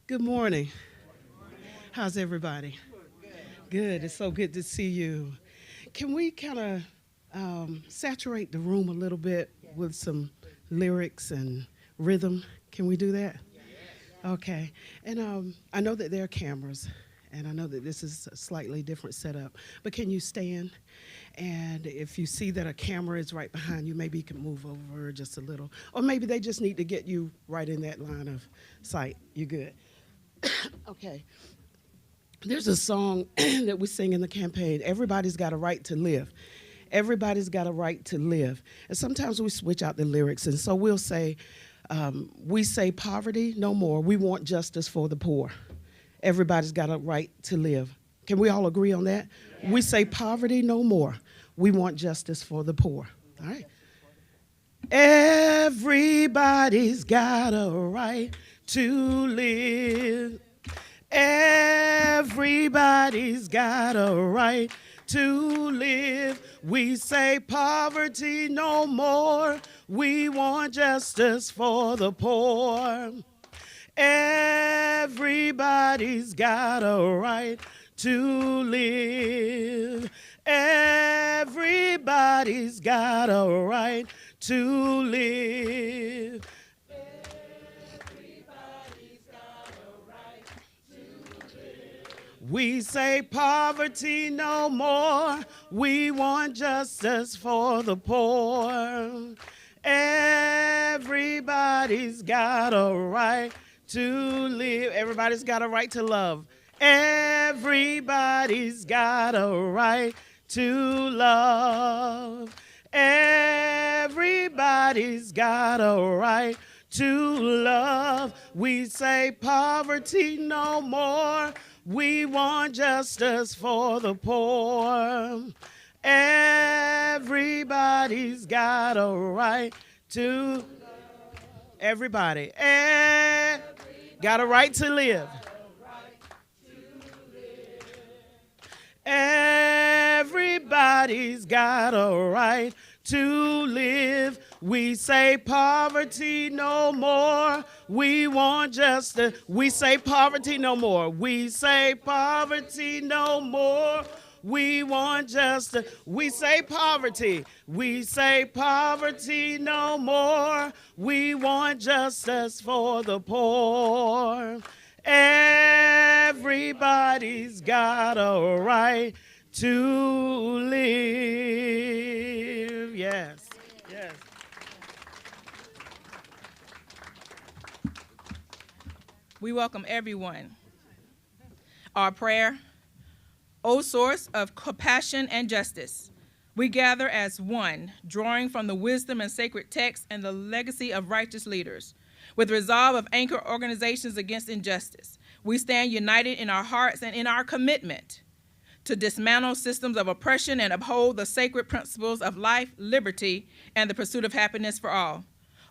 Good morning. How's everybody? Good. It's so good to see you. Can we kind of saturate the room a little bit with some lyrics and rhythm? Can we do that? Okay. And I know that there are cameras, and I know that this is a slightly different setup, but can you stand? And if you see that a camera is right behind you, maybe you can move over just a little. Or maybe they just need to get you right in that line of sight. You're good. Okay. There's a song that we sing in the campaign, Everybody's Got a Right to Live. Everybody's got a right to live. And sometimes we switch out the lyrics, and so we'll say, we say poverty no more. We want justice for the poor. Everybody's got a right to live. Can we all agree on that? Yeah. We say poverty no more. We want justice for the poor. All right. Everybody's got a right to live. Everybody's got a right to live. We say poverty no more. We want justice for the poor. Everybody's got a right to live. Everybody's got a right to live. We say poverty no more. We want justice for the poor. Everybody's got a right to live. Everybody's got a right to love. Everybody's got a right to love. Everybody's got a right to love. We say poverty no more. We want justice for the poor. Everybody's got a right to. Everybody. Got a right to live. Everybody's got a right to live. We say poverty no more. We want justice. We say poverty no more. We say poverty no more. We want justice. We say poverty. We say poverty no more. We want justice for the poor. Everybody's got a right to live. Yes, yes. We welcome everyone. Our prayer, O source of compassion and justice, we gather as one, drawing from the wisdom and sacred texts and the legacy of righteous leaders. With resolve of anchor organizations against injustice, we stand united in our hearts and in our commitment to dismantle systems of oppression and uphold the sacred principles of life, liberty, and the pursuit of happiness for all.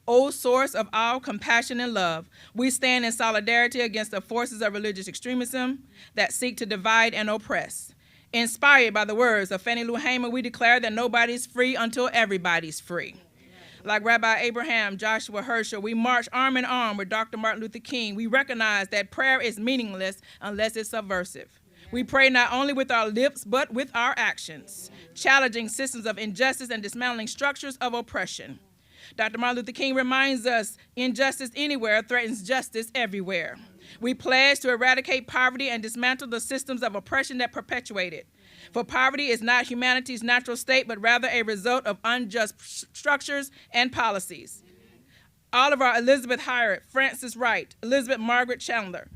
O source of all compassion and love, we stand in solidarity against the forces of religious extremism that seek to divide and oppress. Inspired by the words of Fannie Lou Hamer, we declare that nobody's free until everybody's free. Like Rabbi Abraham Joshua Herschel, we march arm in arm with Dr. Martin Luther King. We recognize that prayer is meaningless unless it's subversive. We pray not only with our lips, but with our actions, challenging systems of injustice and dismantling structures of oppression. Dr. Martin Luther King reminds us, injustice anywhere threatens justice everywhere. We pledge to eradicate poverty and dismantle the systems of oppression that perpetuate it. For poverty is not humanity's natural state, but rather a result of unjust structures and policies. Oliver Elizabeth Hyatt, Frances Wright, Elizabeth Margaret Chandler,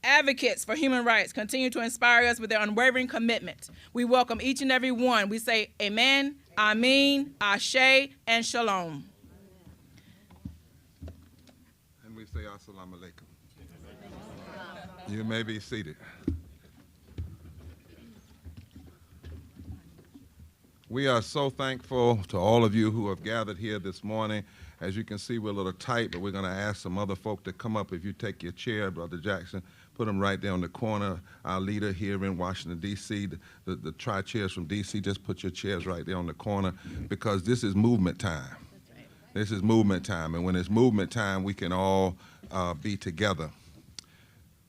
advocates for human rights, continue to inspire us with their unwavering commitment. We welcome each and every one. We say amen, amen, ashe, and shalom. And we say assalamu alaikum. You may be seated. We are so thankful to all of you who have gathered here this morning. As you can see, we're a little tight, but we're going to ask some other folk to come up. If you take your chair, Brother Jackson, put them right there on the corner. Our leader here in Washington, D.C., the tri-chairs from D.C., just put your chairs right there on the corner, because this is movement time. This is movement time, and when it's movement time, we can all be together.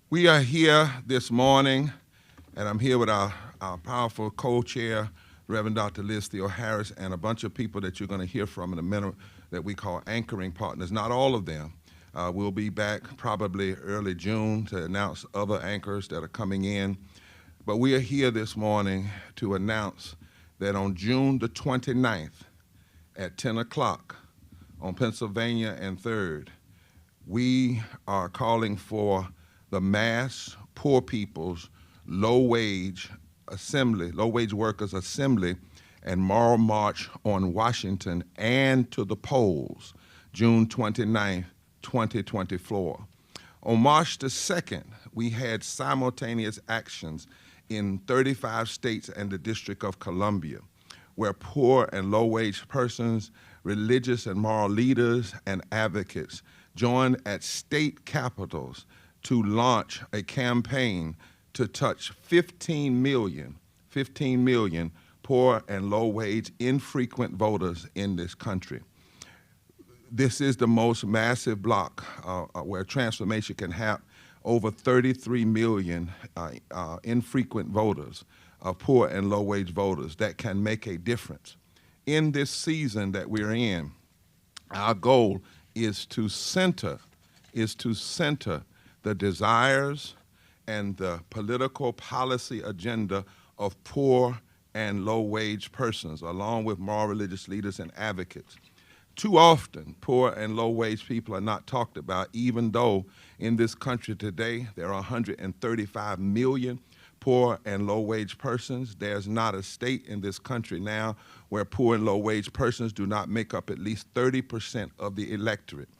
We are here this morning, and I'm here with our powerful co-chair, Reverend Dr. Liz Theoharis, and a bunch of people that you're going to hear from in a minute that we call anchoring partners. Not all of them. We'll be back probably early June to announce other anchors that are coming in. But we are here this morning to announce that on June the 29th at 10 o'clock on Pennsylvania and 3rd, we are calling for the Mass Poor People's Low-Wage Workers Assembly and Moral March on Washington and to the polls, June 29th, 2024. On March the 2nd, we had simultaneous actions in 35 states and the District of Columbia, where poor and low-wage persons, religious and moral leaders, and advocates joined at state capitals to launch a campaign to touch 15 million poor and low-wage infrequent voters in this country. This is the most massive block where transformation can happen. Over 33 million infrequent voters, poor and low-wage voters that can make a difference. In this season that we're in, our goal is to center the desires and the political policy agenda of poor and low-wage persons, along with moral religious leaders and advocates. Too often, poor and low-wage people are not talked about, even though in this country today there are 135 million poor and low-wage persons. There's not a state in this country now where poor and low-wage persons do not make up at least 30% of the electorate.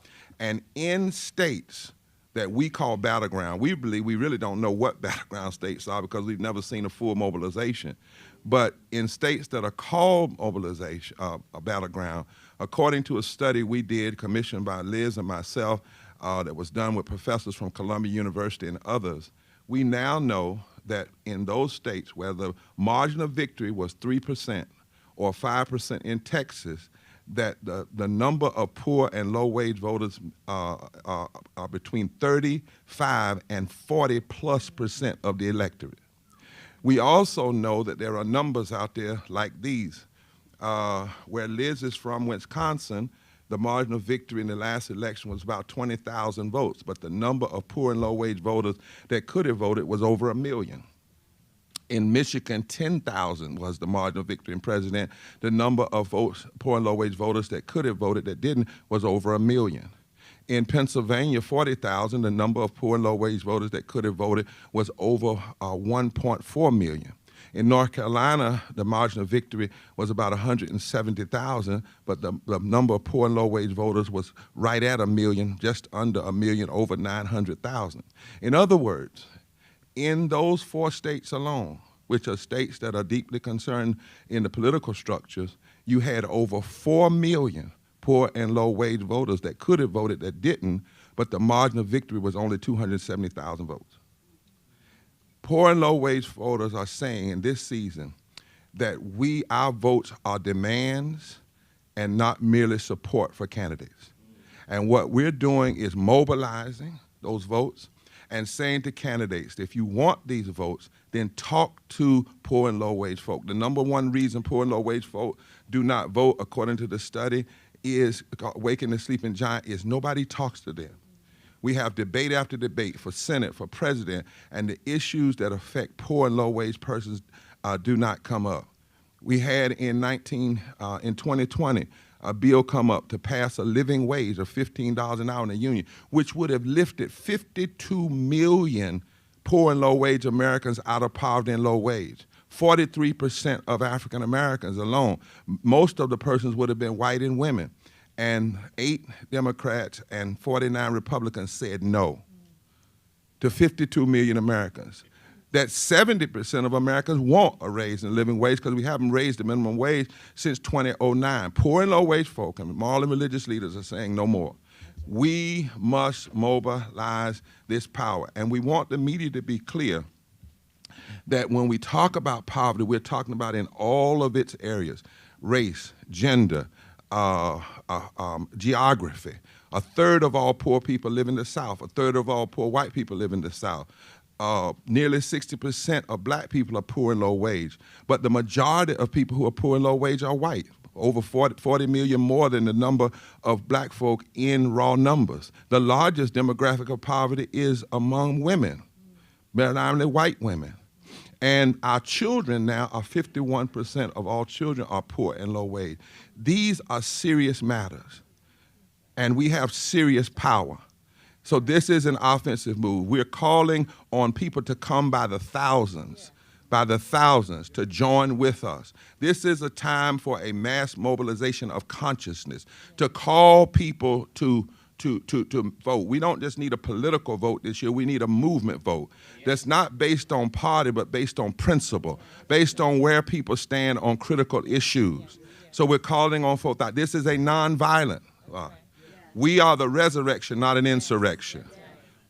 And in states that we call battleground, we believe we really don't know what battleground states are because we've never seen a full mobilization. But in states that are called mobilization, battleground, according to a study we did commissioned by Liz and myself that was done with professors from Columbia University and others, we now know that in those states where the margin of victory was 3% or 5% in Texas, that the number of poor and low-wage voters are between 35 and 40+% of the electorate. We also know that there are numbers out there like these. Where Liz is from, Wisconsin, the margin of victory in the last election was about 20,000 votes, but the number of poor and low-wage voters that could have voted was over 1 million. In Michigan, 10,000 was the margin of victory in president. The number of votes, poor and low-wage voters that could have voted that didn't was over 1 million. In Pennsylvania, 40,000, the number of poor and low-wage voters that could have voted was over 1.4 million. In North Carolina, the margin of victory was about 170,000, but the number of poor and low-wage voters was right at 1 million, just under 1 million, over 900,000. In other words, in those 4 states alone, which are states that are deeply concerned in the political structures, you had over 4 million poor and low-wage voters that could have voted that didn't, but the margin of victory was only 270,000 votes. Poor and low-wage voters are saying in this season that our votes are demands and not merely support for candidates. And what we're doing is mobilizing those votes and saying to candidates, if you want these votes, then talk to poor and low-wage folk. The number one reason poor and low-wage folk do not vote, according to the study, is Waking the Sleeping Giant, is nobody talks to them. We have debate after debate for Senate, for president, and the issues that affect poor and low-wage persons do not come up. We had in 2020 a bill come up to pass a living wage of $15 an hour in the union, which would have lifted 52 million poor and low-wage Americans out of poverty and low wage. 43% of African Americans alone. Most of the persons would have been white and women. And 8 Democrats and 49 Republicans said no to 52 million Americans. That 70% of Americans want a raise in the living wage because we haven't raised the minimum wage since 2009. Poor and low-wage folk and moral and religious leaders are saying no more. We must mobilize this power. And we want the media to be clear that when we talk about poverty, we're talking about in all of its areas: race, gender, geography. A third of all poor people live in the South. A third of all poor white people live in the South. Nearly 60% of black people are poor and low wage. But the majority of people who are poor and low wage are white. Over 40 million more than the number of black folk in raw numbers. The largest demographic of poverty is among women, predominantly white women. And our children now are 51% of all children are poor and low wage. These are serious matters. And we have serious power. So this is an offensive move. We're calling on people to come by the thousands to join with us. This is a time for a mass mobilization of consciousness, to call people to vote. We don't just need a political vote this year, we need a movement vote that's not based on party, but based on principle, based on where people stand on critical issues. So we're calling on folks out. This is a nonviolent. We are the resurrection, not an insurrection.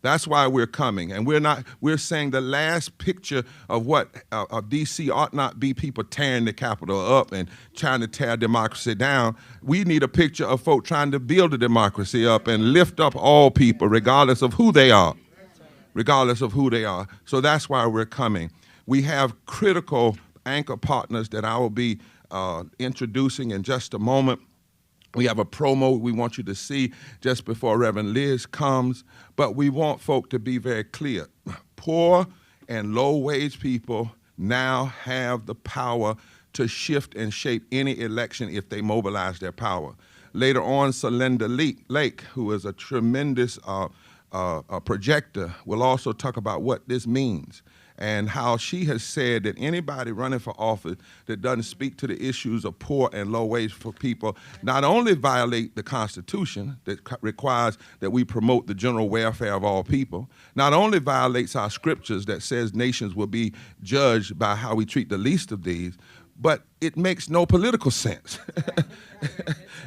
That's why we're coming. And we're saying the last picture of what of D.C. ought not be people tearing the Capitol up and trying to tear democracy down. We need a picture of folk trying to build a democracy up and lift up all people, regardless of who they are. Regardless of who they are. So that's why we're coming. We have critical anchor partners that I will be introducing in just a moment. We have a promo we want you to see just before Reverend Liz comes, but we want folk to be very clear. Poor and low-wage people now have the power to shift and shape any election if they mobilize their power. Later on, Celinda Lake, who is a tremendous projector, will also talk about what this means and how she has said that anybody running for office that doesn't speak to the issues of poor and low wage for people not only violate the Constitution that requires that we promote the general welfare of all people, not only violates our scriptures that says nations will be judged by how we treat the least of these, but it makes no political sense.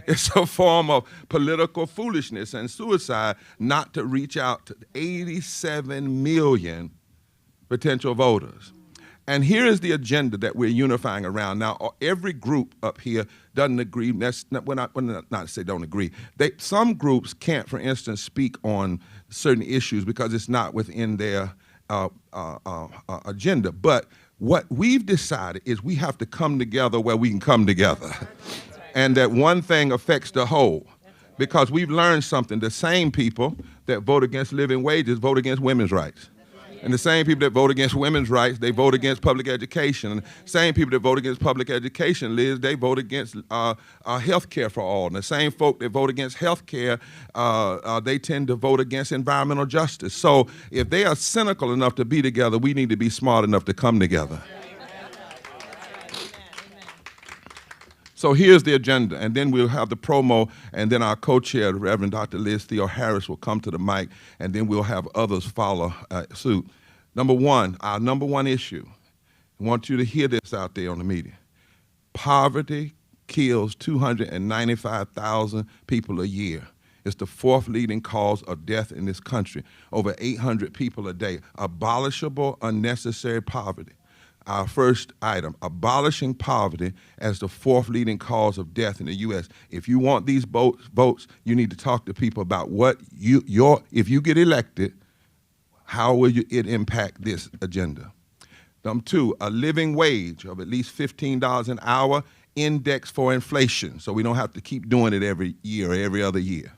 It's a form of political foolishness and suicide not to reach out to 87 million potential voters. And here is the agenda that we're unifying around. Now, every group up here doesn't agree. We're not to say don't agree. Some groups can't, for instance, speak on certain issues because it's not within their agenda. But what we've decided is we have to come together where we can come together. And that one thing affects the whole. Because we've learned something. The same people that vote against living wages vote against women's rights. And the same people that vote against women's rights, they vote against public education. And the same people that vote against public education, Liz, they vote against health care for all. And the same folk that vote against health care, they tend to vote against environmental justice. So if they are cynical enough to be together, we need to be smart enough to come together. So here's the agenda, and then we'll have the promo, and then our co-chair, Reverend Dr. Liz Theoharis, will come to the mic, and then we'll have others follow suit. Number one, our number one issue, I want you to hear this out there on the media. Poverty kills 295,000 people a year. It's the fourth leading cause of death in this country, over 800 people a day. Abolishable, unnecessary poverty. Our first item, abolishing poverty as the fourth leading cause of death in the U.S. If you want these votes, you need to talk to people about what if you get elected, how will it impact this agenda? Number two, a living wage of at least $15 an hour indexed for inflation, so we don't have to keep doing it every year or every other year.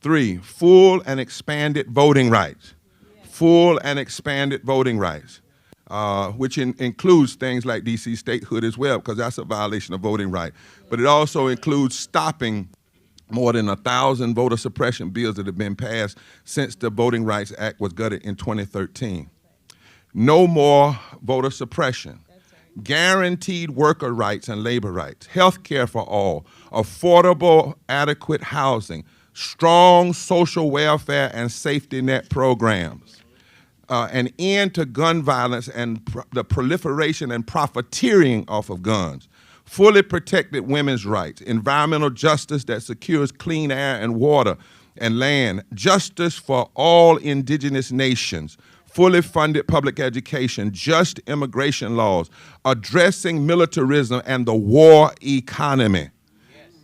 Three, full and expanded voting rights. Full and expanded voting rights. Which includes things like D.C. statehood as well, because that's a violation of voting rights. But it also includes stopping more than 1,000 voter suppression bills that have been passed since the Voting Rights Act was gutted in 2013. No more voter suppression. Guaranteed worker rights and labor rights. Health care for all. Affordable, adequate housing. Strong social welfare and safety net programs. An end to gun violence and the proliferation and profiteering off of guns. Fully protected women's rights. Environmental justice that secures clean air and water and land. Justice for all indigenous nations. Fully funded public education. Just immigration laws. Addressing militarism and the war economy.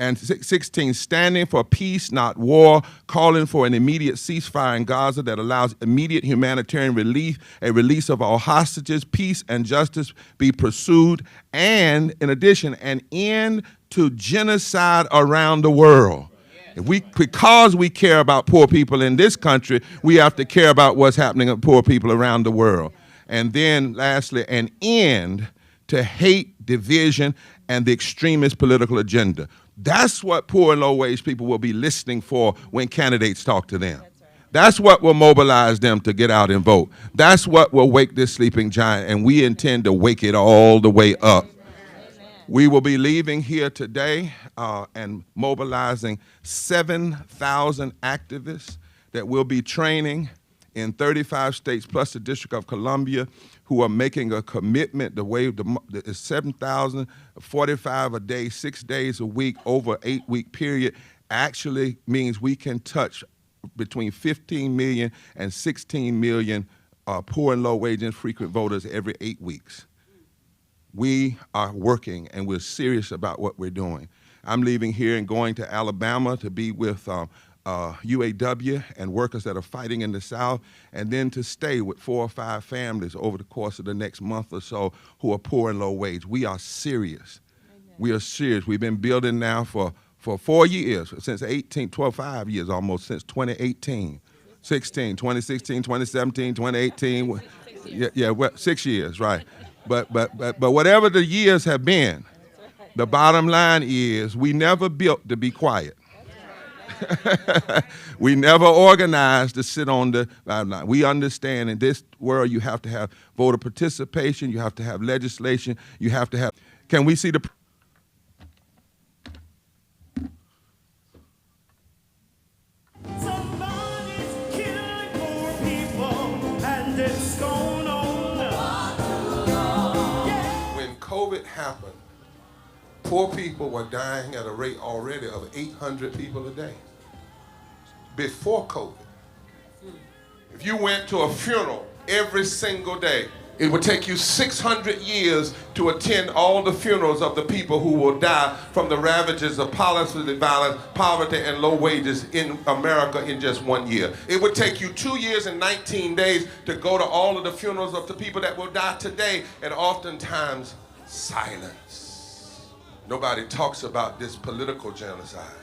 And 16, standing for peace, not war, calling for an immediate ceasefire in Gaza that allows immediate humanitarian relief, a release of all hostages, peace and justice be pursued, and in addition, an end to genocide around the world. Because we care about poor people in this country, we have to care about what's happening to poor people around the world. And then lastly, an end to hate, division, and the extremist political agenda. That's what poor and low-wage people will be listening for when candidates talk to them. That's what will mobilize them to get out and vote. That's what will wake this sleeping giant, and we intend to wake it all the way up. We will be leaving here today and mobilizing 7,000 activists that will be training in 35 states plus the District of Columbia, who are making a commitment. The way is 7,000, 45 a day, 6 days a week, over an 8-week period, actually means we can touch between 15 million and 16 million poor and low-wage infrequent voters every 8 weeks. We are working, and we're serious about what we're doing. I'm leaving here and going to Alabama to be with UAW and workers that are fighting in the South, and then to stay with 4 or 5 families over the course of the next month or so who are poor and low wage. We are serious. Amen. We are serious. We've been building now for 4 years, since 5 years almost, since 2018. 2016, 2017, 2018. Yeah, 6 years, right. But whatever the years have been, the bottom line is we never built to be quiet. We never organized to sit on the line. We understand in this world you have to have voter participation, you have to have legislation, you have to have. Can we see the? Somebody's killing poor people, and it's going on. Yeah. When COVID happened, poor people were dying at a rate already of 800 people a day. Before COVID, if you went to a funeral every single day, it would take you 600 years to attend all the funerals of the people who will die from the ravages of policy violence, poverty, and low wages in America in just 1 year. It would take you 2 years and 19 days to go to all of the funerals of the people that will die today, and oftentimes silence. Nobody talks about this political genocide,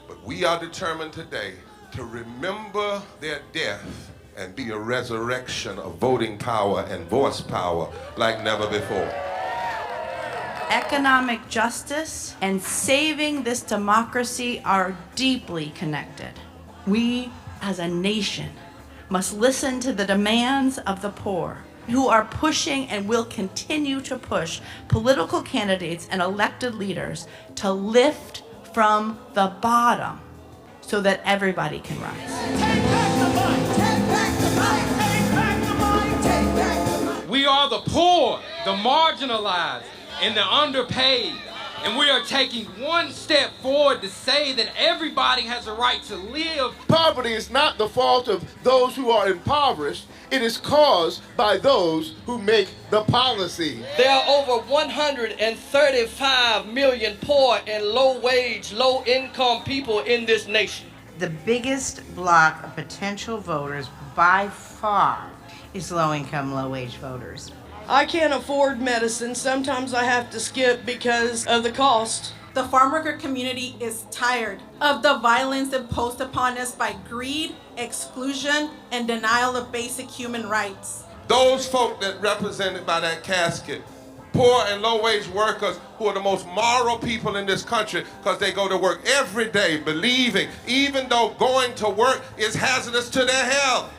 but we are determined today to remember their death and be a resurrection of voting power and voice power like never before. Economic justice and saving this democracy are deeply connected. We, as a nation, must listen to the demands of the poor, who are pushing and will continue to push political candidates and elected leaders to lift from the bottom so that everybody can rise. Take back the mic, take back the mic, take back the mic, take back the mic. We are the poor, the marginalized, and the underpaid. And we are taking one step forward to say that everybody has a right to live. Poverty is not the fault of those who are impoverished. It is caused by those who make the policy. There are over 135 million poor and low-wage, low-income people in this nation. The biggest block of potential voters by far is low-income, low-wage voters. I can't afford medicine. Sometimes I have to skip because of the cost. The farm worker community is tired of the violence imposed upon us by greed, exclusion, and denial of basic human rights. Those folk that represented by that casket, poor and low-wage workers who are the most moral people in this country because they go to work every day believing, even though going to work is hazardous to their health.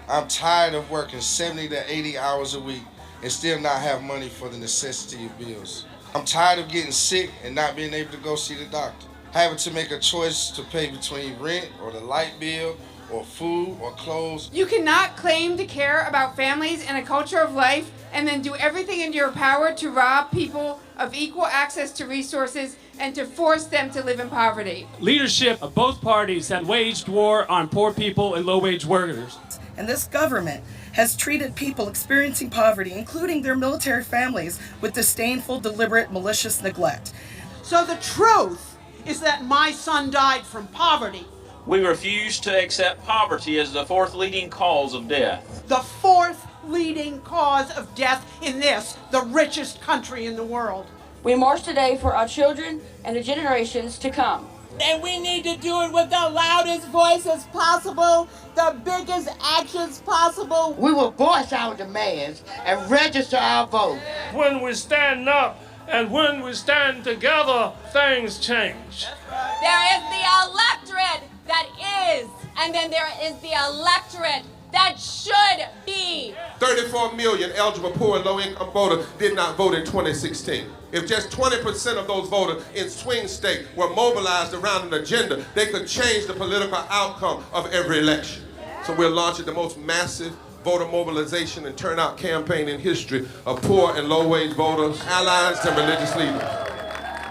I'm tired of working 70 to 80 hours a week and still not have money for the necessity of bills. I'm tired of getting sick and not being able to go see the doctor. Having to make a choice to pay between rent or the light bill or food or clothes. You cannot claim to care about families and a culture of life and then do everything in your power to rob people of equal access to resources and to force them to live in poverty. Leadership of both parties have waged war on poor people and low-wage workers. And this government has treated people experiencing poverty, including their military families, with disdainful, deliberate, malicious neglect. So the truth is that my son died from poverty. We refuse to accept poverty as the fourth leading cause of death. The fourth leading cause of death in this, the richest country in the world. We march today for our children and the generations to come. And we need to do it with the loudest voices possible, the biggest actions possible. We will voice our demands and register our vote. When we stand up and when we stand together, things change. There is the electorate that is, and then there is the electorate that should be. 34 million eligible poor and low-income voters did not vote in 2016. If just 20% of those voters in swing states were mobilized around an agenda, they could change the political outcome of every election. So we're launching the most massive voter mobilization and turnout campaign in history of poor and low-wage voters, allies, and religious leaders.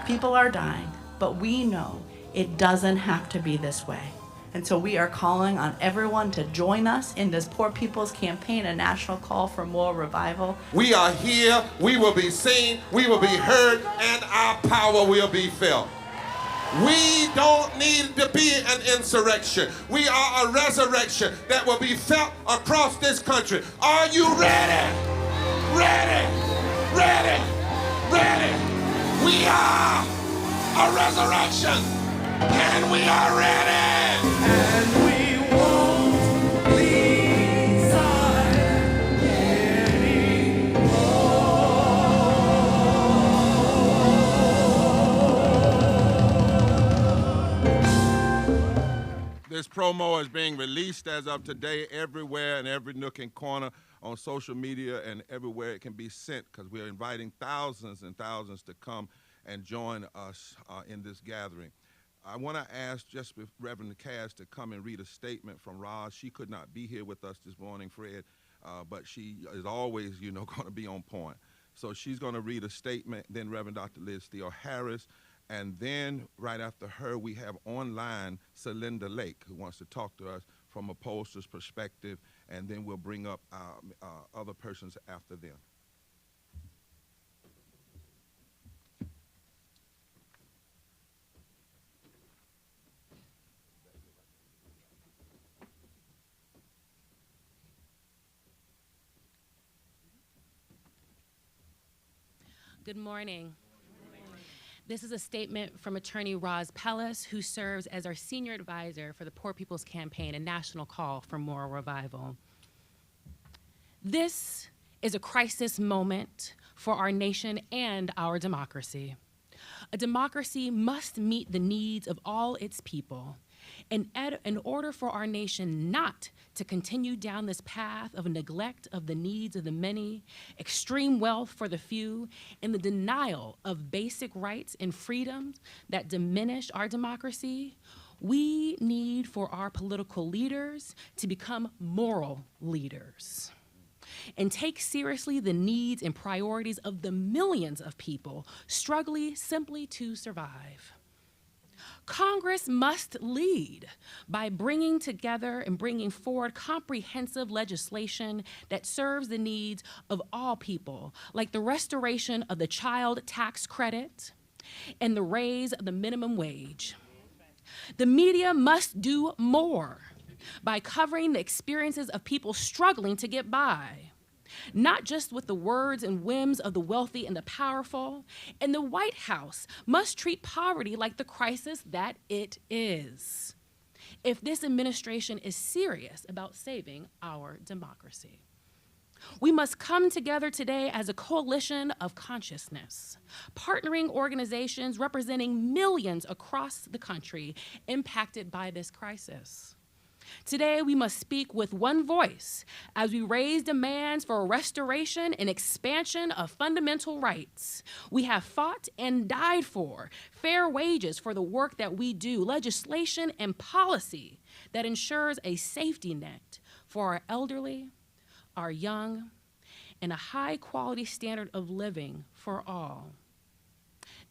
People are dying, but we know it doesn't have to be this way. And so we are calling on everyone to join us in this Poor People's Campaign, a national call for moral revival. We are here, we will be seen, we will be heard, and our power will be felt. We don't need to be an insurrection. We are a resurrection that will be felt across this country. Are you ready? Ready? Ready? Ready? We are a resurrection, and we are ready. And we won't leave silent anymore. This promo is being released as of today everywhere in every nook and corner on social media and everywhere it can be sent, because we're inviting thousands and thousands to come and join us in this gathering. I want to ask just Reverend Cass to come and read a statement from Roz. She could not be here with us this morning, Fred, but she is always, going to be on point. So she's going to read a statement, then Reverend Dr. Liz Theoharis, and then right after her, we have online Celinda Lake, who wants to talk to us from a pollster's perspective, and then we'll bring up other persons after them. Good morning. This is a statement from attorney Roz Pellis, who serves as our senior advisor for the Poor People's Campaign, a national call for moral revival. This is a crisis moment for our nation and our democracy. A democracy must meet the needs of all its people. In order for our nation not to continue down this path of neglect of the needs of the many, extreme wealth for the few, and the denial of basic rights and freedoms that diminish our democracy, we need for our political leaders to become moral leaders and take seriously the needs and priorities of the millions of people struggling simply to survive. Congress must lead by bringing together and bringing forward comprehensive legislation that serves the needs of all people, like the restoration of the child tax credit and the raise of the minimum wage. The media must do more by covering the experiences of people struggling to get by, not just with the words and whims of the wealthy and the powerful. And the White House must treat poverty like the crisis that it is, if this administration is serious about saving our democracy. We must come together today as a coalition of consciousness, partnering organizations representing millions across the country impacted by this crisis. Today, we must speak with one voice as we raise demands for a restoration and expansion of fundamental rights. We have fought and died for fair wages for the work that we do, legislation and policy that ensures a safety net for our elderly, our young, and a high-quality standard of living for all.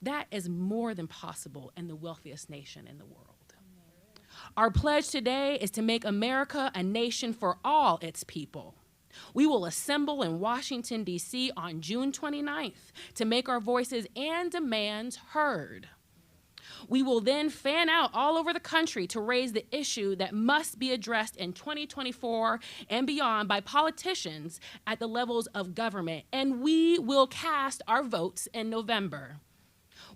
That is more than possible in the wealthiest nation in the world. Our pledge today is to make America a nation for all its people. We will assemble in Washington, D.C. on June 29th to make our voices and demands heard. We will then fan out all over the country to raise the issue that must be addressed in 2024 and beyond by politicians at the levels of government, and we will cast our votes in November.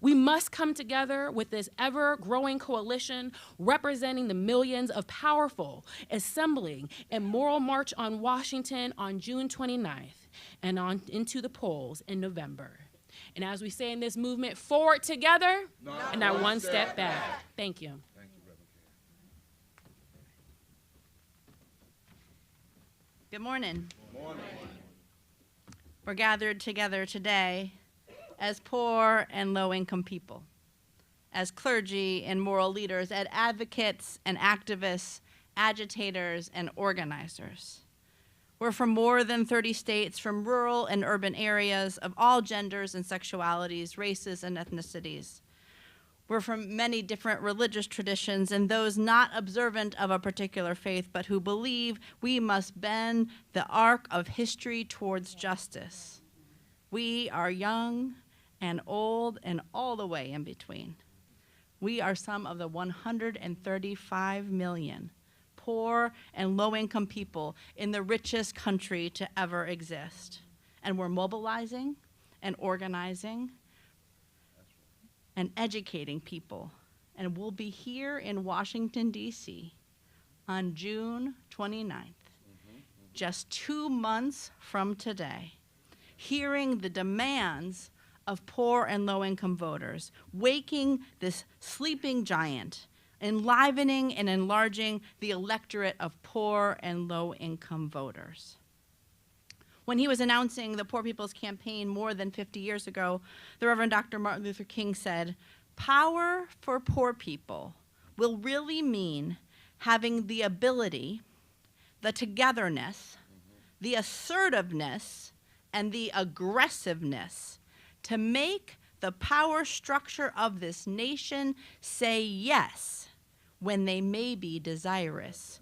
We must come together with this ever-growing coalition representing the millions of powerful assembling and moral march on Washington on June 29th and on into the polls in November. And as we say in this movement, forward together and not one step back. Thank you. Thank you, Reverend Carey. Good morning. Good morning. We're gathered together today as poor and low-income people, as clergy and moral leaders, as advocates and activists, agitators and organizers. We're from more than 30 states, from rural and urban areas of all genders and sexualities, races and ethnicities. We're from many different religious traditions and those not observant of a particular faith, but who believe we must bend the arc of history towards justice. We are young and old and all the way in between. We are some of the 135 million poor and low-income people in the richest country to ever exist. And we're mobilizing and organizing and educating people. And we'll be here in Washington, D.C. on June 29th, just 2 months from today, hearing the demands of poor and low-income voters, waking this sleeping giant, enlivening and enlarging the electorate of poor and low-income voters. When he was announcing the Poor People's Campaign more than 50 years ago, the Reverend Dr. Martin Luther King said, "Power for poor people will really mean having the ability, the togetherness, the assertiveness, and the aggressiveness to make the power structure of this nation say yes when they may be desirous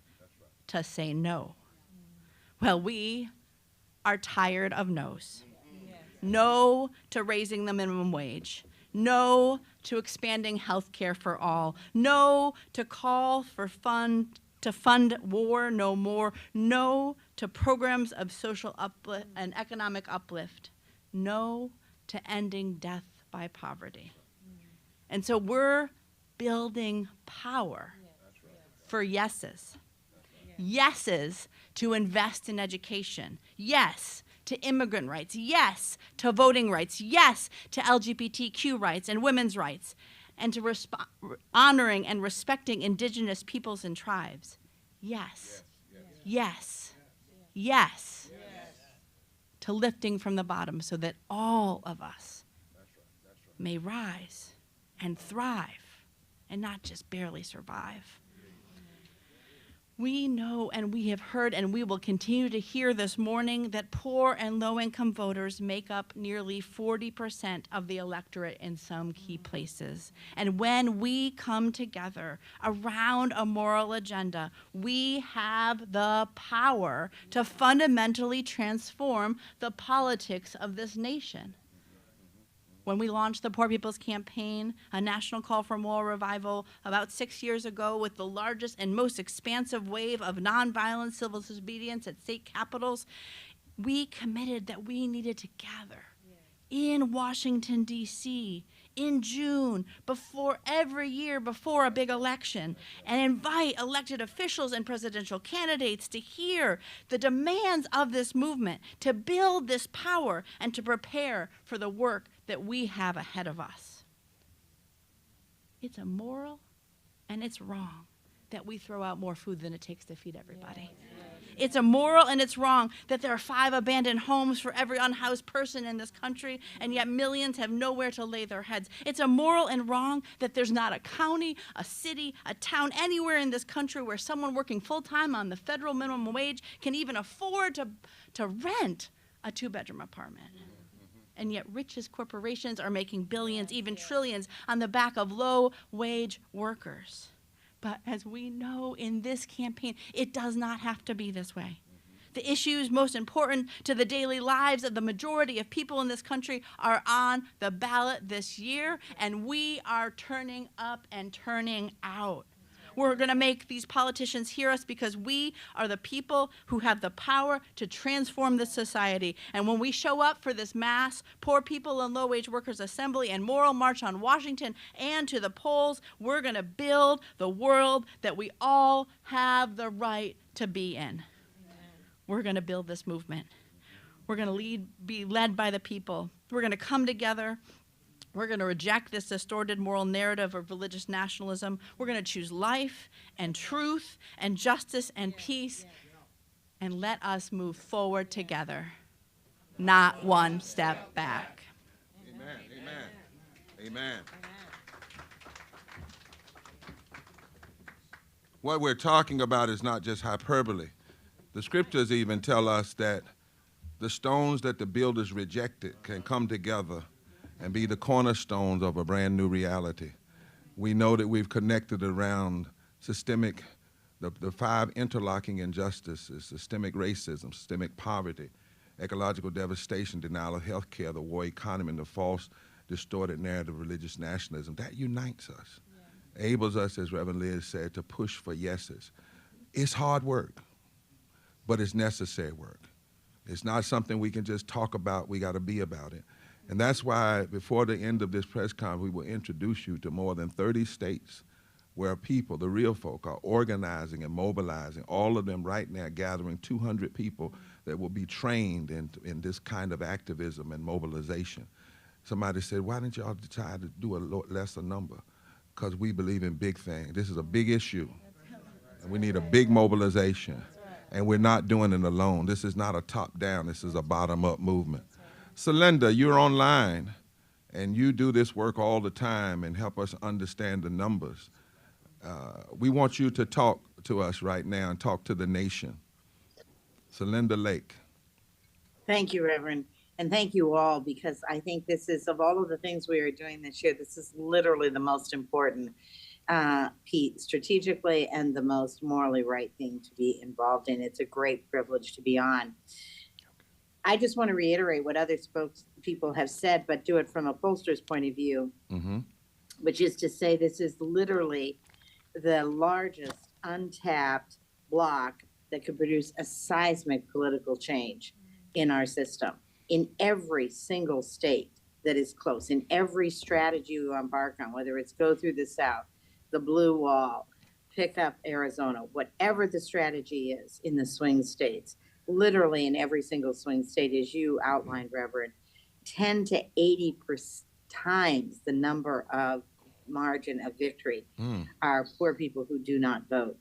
to say no." Well, we are tired of no's. No to raising the minimum wage. No to expanding health care for all. No to call for fund war no more. No to programs of social uplift and economic uplift. No to ending death by poverty. And so we're building power for yeses. Yeses to invest in education. Yes to immigrant rights. Yes to voting rights. Yes to LGBTQ rights and women's rights. And to honoring and respecting indigenous peoples and tribes. Yes. Yes. Yes. To lifting from the bottom so that all of us may rise and thrive and not just barely survive. We know and we have heard and we will continue to hear this morning that poor and low-income voters make up nearly 40% of the electorate in some key places. And when we come together around a moral agenda, we have the power to fundamentally transform the politics of this nation. When we launched the Poor People's Campaign, a national call for moral revival about 6 years ago with the largest and most expansive wave of nonviolent civil disobedience at state capitals, we committed that we needed to gather in Washington, D.C. in June, every year before a big election, and invite elected officials and presidential candidates to hear the demands of this movement, to build this power, and to prepare for the work that we have ahead of us. It's immoral and it's wrong that we throw out more food than it takes to feed everybody. It's immoral and it's wrong that there are 5 abandoned homes for every unhoused person in this country, and yet millions have nowhere to lay their heads. It's immoral and wrong that there's not a county, a city, a town, anywhere in this country where someone working full-time on the federal minimum wage can even afford to rent a 2-bedroom apartment. And yet richest corporations are making billions, even trillions, on the back of low-wage workers. But as we know in this campaign, it does not have to be this way. The issues most important to the daily lives of the majority of people in this country are on the ballot this year, and we are turning up and turning out. We're going to make these politicians hear us because we are the people who have the power to transform this society. And when we show up for this mass poor people and low-wage workers assembly and moral march on Washington and to the polls, we're going to build the world that we all have the right to be in. We're going to build this movement. We're going to be led by the people. We're going to come together. We're going to reject this distorted moral narrative of religious nationalism. We're going to choose life and truth and justice and peace, and let us move forward together, not one step back. Amen. Amen. Amen. What we're talking about is not just hyperbole. The scriptures even tell us that the stones that the builders rejected can come together and be the cornerstones of a brand new reality. We know that we've connected around systemic, the 5 interlocking injustices: systemic racism, systemic poverty, ecological devastation, denial of health care, the war economy, and the false, distorted narrative of religious nationalism. That unites us, enables us, as Reverend Liz said, to push for yeses. It's hard work, but it's necessary work. It's not something we can just talk about, we gotta be about it. And that's why before the end of this press conference, we will introduce you to more than 30 states where people, the real folk, are organizing and mobilizing, all of them right now gathering 200 people that will be trained in this kind of activism and mobilization. Somebody said, why didn't y'all try to do a lesser number? Because we believe in big things. This is a big issue, and we need a big mobilization. And we're not doing it alone. This is not a top-down, this is a bottom-up movement. Celinda, you're online, and you do this work all the time and help us understand the numbers. We want you to talk to us right now and talk to the nation. Celinda Lake. Thank you, Reverend, and thank you all, because I think this is, of all of the things we are doing this year, this is literally the most important piece strategically and the most morally right thing to be involved in. It's a great privilege to be on. I just want to reiterate what other spokespeople have said, but do it from a pollster's point of view, which is to say this is literally the largest untapped block that could produce a seismic political change in our system, in every single state that is close, in every strategy you embark on, whether it's go through the South, the blue wall, pick up Arizona, whatever the strategy is in the swing states, literally in every single swing state, as you outlined, Reverend, 10 to 80 times the number of margin of victory are poor people who do not vote.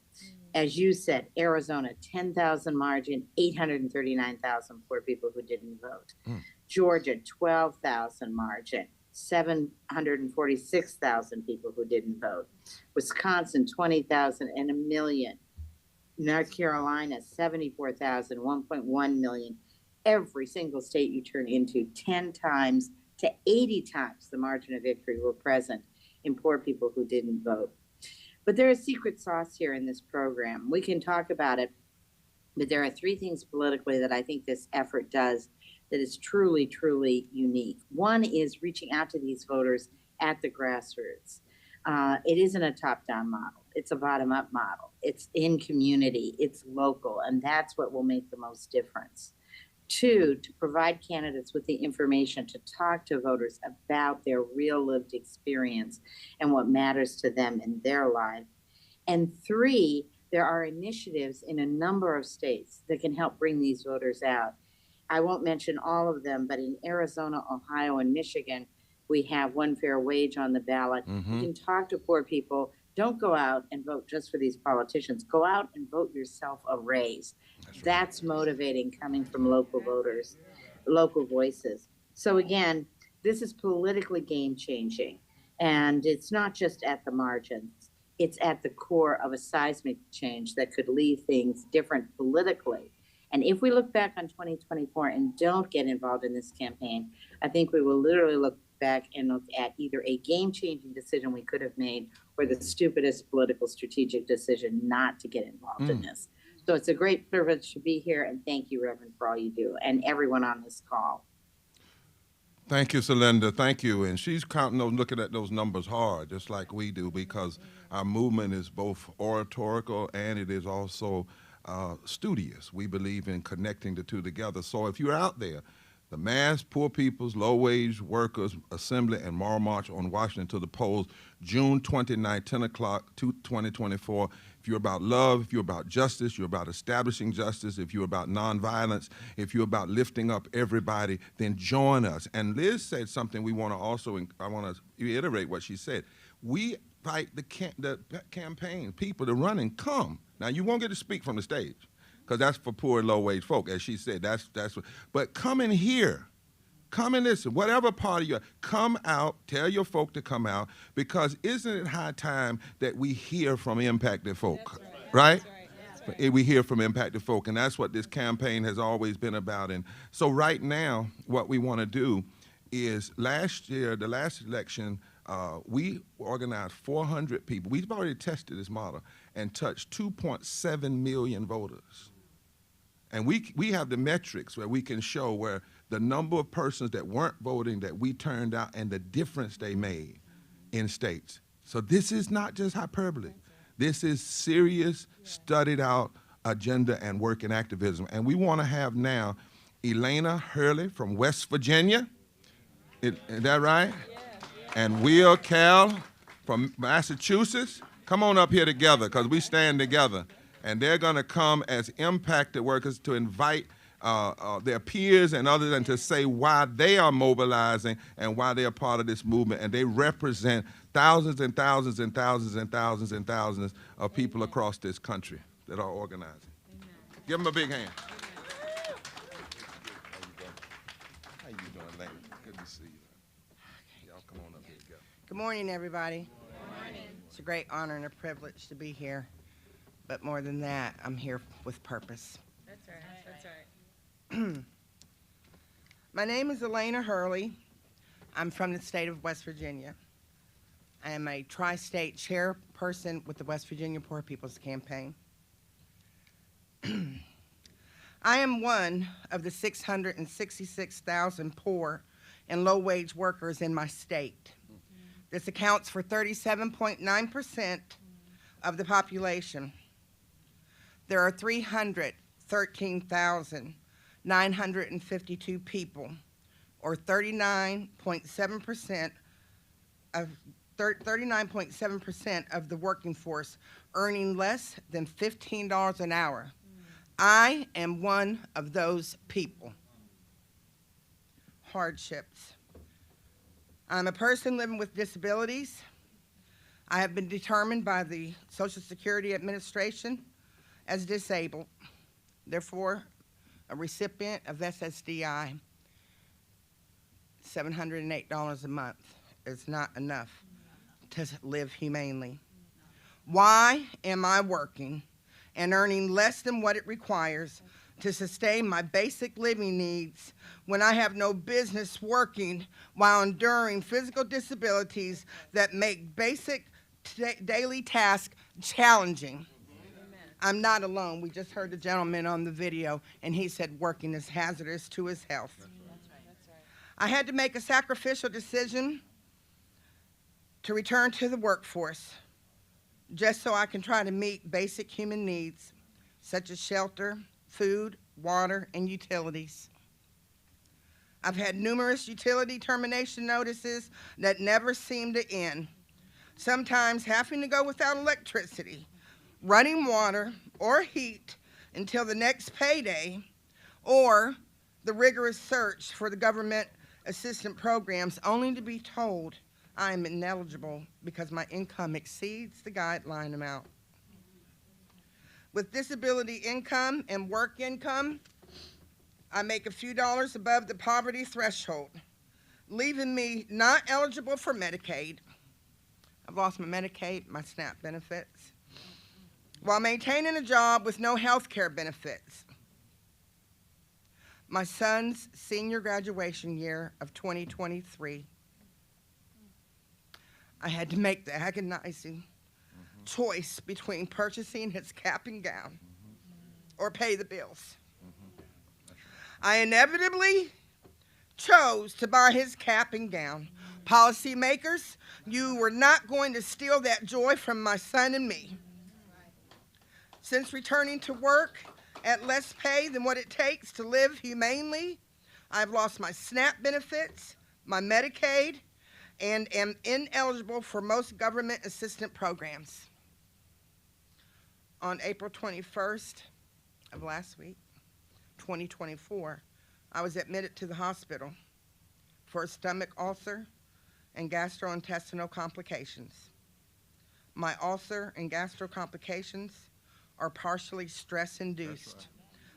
As you said, Arizona, 10,000 margin, 839,000 poor people who didn't vote. Georgia, 12,000 margin, 746,000 people who didn't vote. Wisconsin, 20,000 and 1 million. North Carolina, 74,000, 1.1 million. Every single state you turn into, 10 times to 80 times the margin of victory were present in poor people who didn't vote. But there is secret sauce here in this program. We can talk about it, but there are 3 things politically that I think this effort does that is truly, truly unique. One is reaching out to these voters at the grassroots. It isn't a top-down model. It's a bottom-up model. It's in community. It's local, and that's what will make the most difference. 2, to provide candidates with the information to talk to voters about their real lived experience and what matters to them in their life. And 3, there are initiatives in a number of states that can help bring these voters out. I won't mention all of them, but in Arizona, Ohio, and Michigan, we have one fair wage on the ballot. You can talk to poor people. Don't go out and vote just for these politicians. Go out and vote yourself a raise. That's motivating, coming from local voters, local voices. So again, this is politically game changing. And it's not just at the margins. It's at the core of a seismic change that could leave things different politically. And if we look back on 2024 and don't get involved in this campaign, I think we will literally look back and look at either a game-changing decision we could have made or the stupidest political strategic decision not to get involved in this. So it's a great privilege to be here, and thank you, Reverend, for all you do, and everyone on this call. Thank you, Celinda. Thank you. And she's counting those, looking at those numbers hard, just like we do, because our movement is both oratorical and it is also studious. We believe in connecting the two together. So if you're out there, the Mass Poor People's Low-Wage Workers Assembly and Moral March on Washington to the polls, June 29, 10 o'clock, 2024. If you're about love, if you're about justice, you're about establishing justice, if you're about nonviolence, if you're about lifting up everybody, then join us. And Liz said something we want to also, I want to reiterate what she said. We fight the campaign, people, the running, come. Now, you won't get to speak from the stage, because that's for poor and low-wage folk, as she said. That's what, but come and hear. Come and listen. Whatever part of you, come out, tell your folk to come out, because isn't it high time that we hear from impacted folk, right? That's right. We hear from impacted folk, and that's what this campaign has always been about. And so right now, what we want to do is, last year, the last election, we organized 400 people. We've already tested this model and touched 2.7 million voters. And we have the metrics where we can show where the number of persons that weren't voting that we turned out and the difference they made in states. So this is not just hyperbole. This is serious, studied out agenda and work in activism. And we want to have now Elena Hurley from West Virginia. Is that right? And Will Cal from Massachusetts. Come on up here together, because we stand together. And they're going to come as impacted workers to invite their peers and others, and to say why they are mobilizing and why they are part of this movement. And they represent thousands and thousands and thousands and thousands and thousands of people across this country that are organizing. Amen. Give them a big hand. How you doing, lady? Good to see you. Y'all come on up here together. Good morning, everybody. Good morning. It's a great honor and a privilege to be here. But more than that, I'm here with purpose. That's right. That's right. My name is Elena Hurley. I'm from the state of West Virginia. I am a tri-state chairperson with the West Virginia Poor People's Campaign. I am one of the 666,000 poor and low-wage workers in my state. This accounts for 37.9% of the population. There are 313,952 people, or 39.7% of the working force earning less than $15 an hour. I am one of those people. Hardships. I'm a person living with disabilities. I have been determined by the Social Security Administration as disabled, therefore a recipient of SSDI. $708 a month is not enough to live humanely. Why am I working and earning less than what it requires to sustain my basic living needs when I have no business working while enduring physical disabilities that make basic daily tasks challenging? I'm not alone. We just heard the gentleman on the video, and he said working is hazardous to his health. That's right. That's right. I had to make a sacrificial decision to return to the workforce just so I can try to meet basic human needs such as shelter, food, water, and utilities. I've had numerous utility termination notices that never seem to end, sometimes having to go without electricity, running water or heat until the next payday, or the rigorous search for the government assistance programs only to be told I am ineligible because my income exceeds the guideline amount. With disability income and work income, I make a few dollars above the poverty threshold, leaving me not eligible for Medicaid. I've lost my Medicaid, my SNAP benefits, while maintaining a job with no health care benefits. My son's senior graduation year of 2023, I had to make the agonizing choice between purchasing his cap and gown or pay the bills. I inevitably chose to buy his cap and gown. Policymakers, you were not going to steal that joy from my son and me. Since returning to work at less pay than what it takes to live humanely, I've lost my SNAP benefits, my Medicaid, and am ineligible for most government assistance programs. On April 21st of last week, 2024, I was admitted to the hospital for a stomach ulcer and gastrointestinal complications. My ulcer and gastro complications are partially stress-induced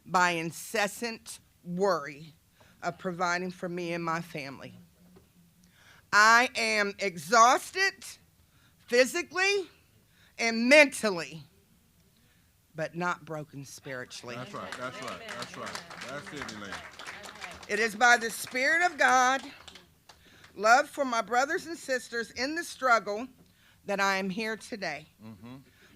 by incessant worry of providing for me and my family. I am exhausted physically and mentally, but not broken spiritually. That's right, that's right, that's right. That's it, Elaine. It is by the Spirit of God, love for my brothers and sisters in the struggle, that I am here today.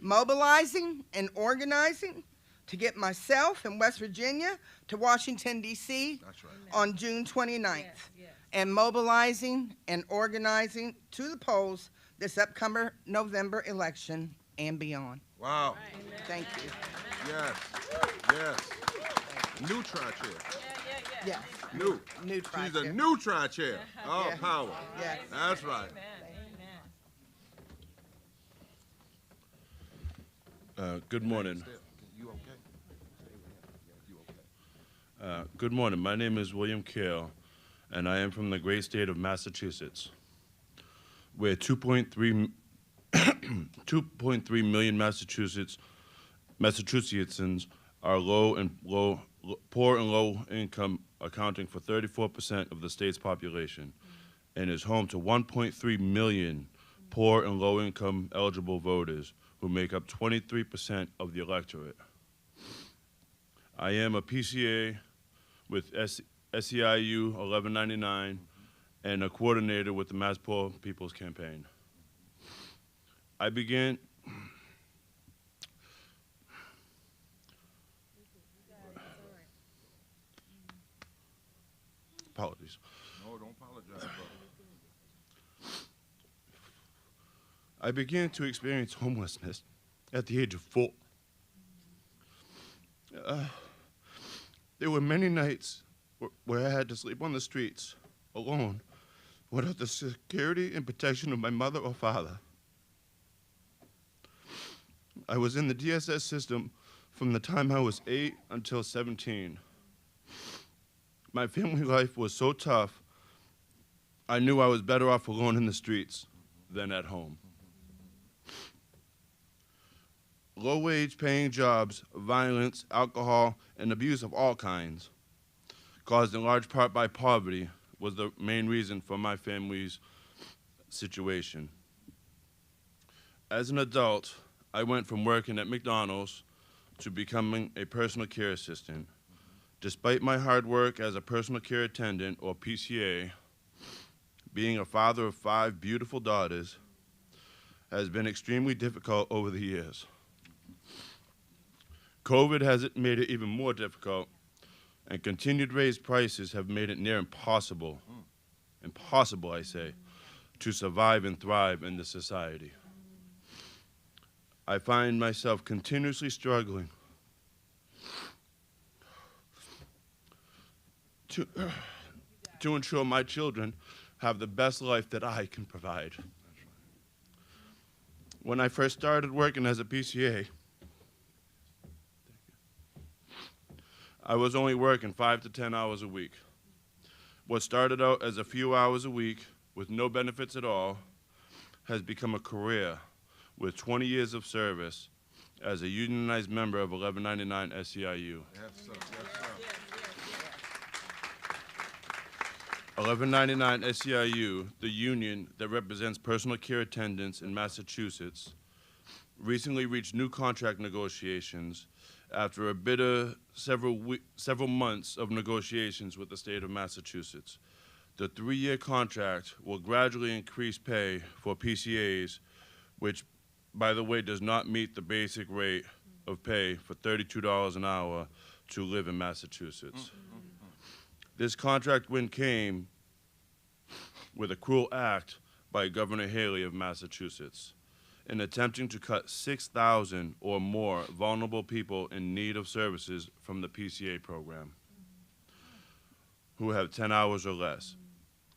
Mobilizing and organizing to get myself and West Virginia to Washington, D.C. on June 29th. And mobilizing and organizing to the polls this upcoming November election and beyond. Wow. Thank you. Yes, yes. New tri-chair. Yes. New. New She's tri-chair. a new tri-chair. All Yeah. power. Yes. That's right. Good morning. You okay? Good morning. My name is William Kale, and I am from the great state of Massachusetts, where 2.3 million Massachusettsans are poor and low income, accounting for 34% of the state's population, and is home to 1.3 million poor and low income eligible voters, who make up 23% of the electorate. I am a PCA with SEIU 1199 and a coordinator with the Mass Poor People's Campaign. I began apologies. No, don't apologize, brother. I began to experience homelessness at the age of 4. There were many nights where I had to sleep on the streets alone without the security and protection of my mother or father. I was in the DSS system from the time I was 8 until 17. My family life was so tough, I knew I was better off alone in the streets than at home. Low-wage paying jobs, violence, alcohol, and abuse of all kinds, caused in large part by poverty, was the main reason for my family's situation. As an adult, I went from working at McDonald's to becoming a personal care assistant. Despite my hard work as a personal care attendant, or PCA, being a father of 5 beautiful daughters has been extremely difficult over the years. COVID has made it even more difficult, and continued raised prices have made it near impossible, impossible, I say, to survive and thrive in this society. I find myself continuously struggling to ensure my children have the best life that I can provide. When I first started working as a PCA, I was only working 5 to 10 hours a week. What started out as a few hours a week with no benefits at all has become a career with 20 years of service as a unionized member of 1199 SEIU. Yes, sir. Yes, sir. 1199 SEIU, the union that represents personal care attendants in Massachusetts, recently reached new contract negotiations after a bitter several months of negotiations with the state of Massachusetts. The 3-year contract will gradually increase pay for PCAs, which, by the way, does not meet the basic rate of pay for $32 an hour to live in Massachusetts. This contract win came with a cruel act by Governor Haley of Massachusetts in attempting to cut 6,000 or more vulnerable people in need of services from the PCA program who have 10 hours or less,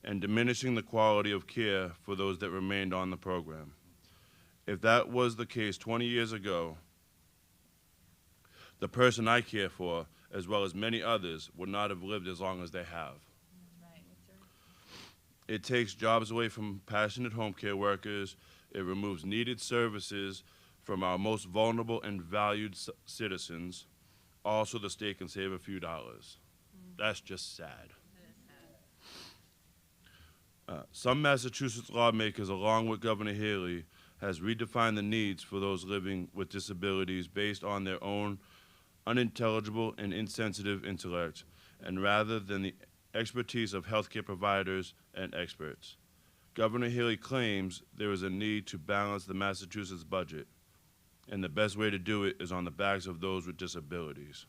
and diminishing the quality of care for those that remained on the program. If that was the case 20 years ago, the person I care for, as well as many others, would not have lived as long as they have. It takes jobs away from passionate home care workers. It removes needed services from our most vulnerable and valued citizens. Also, the state can save a few dollars. That's just sad. Some Massachusetts lawmakers, along with Governor Haley, has redefined the needs for those living with disabilities based on their own unintelligible and insensitive intellect, and rather than the expertise of healthcare providers and experts. Governor Haley claims there is a need to balance the Massachusetts budget, and the best way to do it is on the backs of those with disabilities,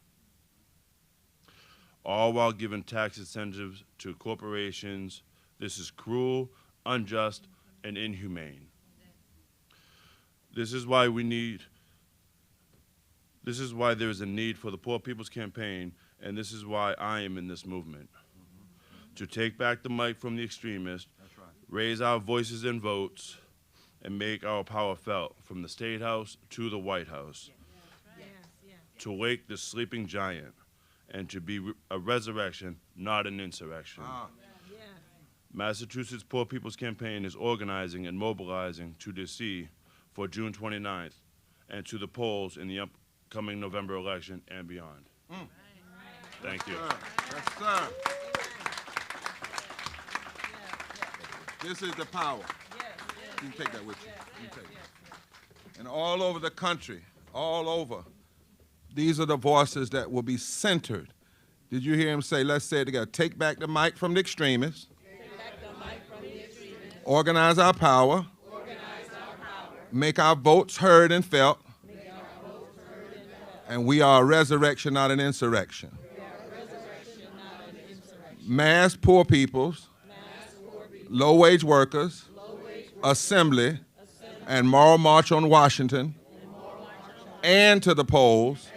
all while giving tax incentives to corporations. This is cruel, unjust, and inhumane. This is why there is a need for the Poor People's Campaign, and this is why I am in this movement. To take back the mic from the extremists, raise our voices and votes, and make our power felt from the State House to the White House. To wake the sleeping giant, and to be a resurrection, not an insurrection. Massachusetts Poor People's Campaign is organizing and mobilizing to D.C. for June 29th and to the polls in the upcoming November election and beyond. Thank you. Yes, sir. This is the power. You can take that with you. You can take it. And all over the country, all over, these are the voices that will be centered. Did you hear him say, let's say it together, take back the mic from the extremists, organize our power, make our votes heard and felt, and we are a resurrection, not an insurrection. Mass poor peoples, low-wage workers, assembly, and moral march on Washington, and to the polls,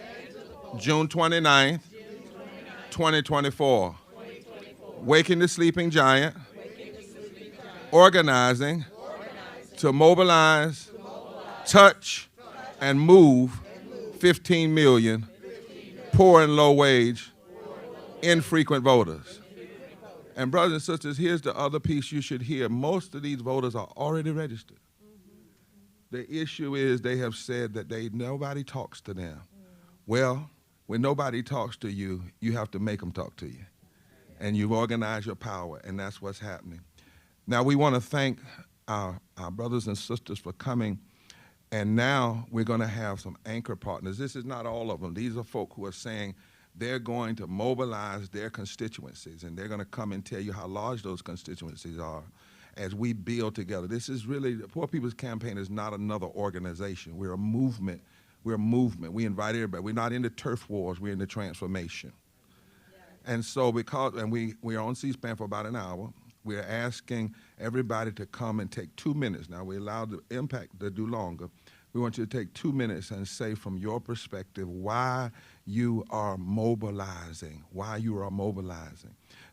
June 29th, 2024. Waking the sleeping giant, organizing to mobilize, touch, and move 15 million poor and low-wage, infrequent voters. And brothers and sisters, here's the other piece you should hear. Most of these voters are already registered. The issue is they have said that nobody talks to them. Well, when nobody talks to you, you have to make them talk to you. And you've organized your power, and that's what's happening. Now, we want to thank our brothers and sisters for coming. And now we're going to have some anchor partners. This is not all of them. These are folk who are saying they're going to mobilize their constituencies, and they're going to come and tell you how large those constituencies are as we build together. This is really, the Poor People's Campaign is not another organization. We're a movement. We're a movement. We invite everybody. We're not in the turf wars. We're in the transformation. And so we are on C-SPAN for about an hour. We're asking everybody to come and take 2 minutes. Now, we allow the impact to do longer. We want you to take 2 minutes and say from your perspective why you are mobilizing,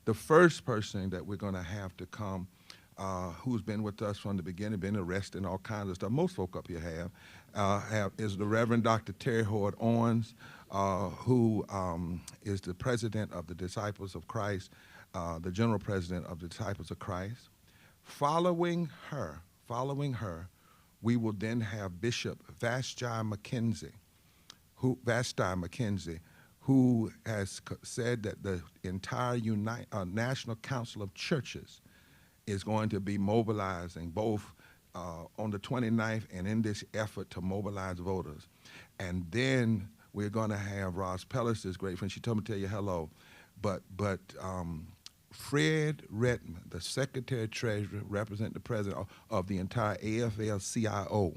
The first person that we're going to have to come, who's been with us from the beginning, been arrested and all kinds of stuff, most folk up here is the Reverend Dr. Terry Hoard Owens, who is the president of the Disciples of Christ, the general president of the Disciples of Christ. Following her, we will then have Bishop Vashti McKenzie, who has said that the entire National Council of Churches is going to be mobilizing both on the 29th and in this effort to mobilize voters. And then we're going to have Roz Pellis, this great friend. She told me to tell you hello. But Fred Redmond, the Secretary-Treasurer, represent the President of the entire AFL-CIO.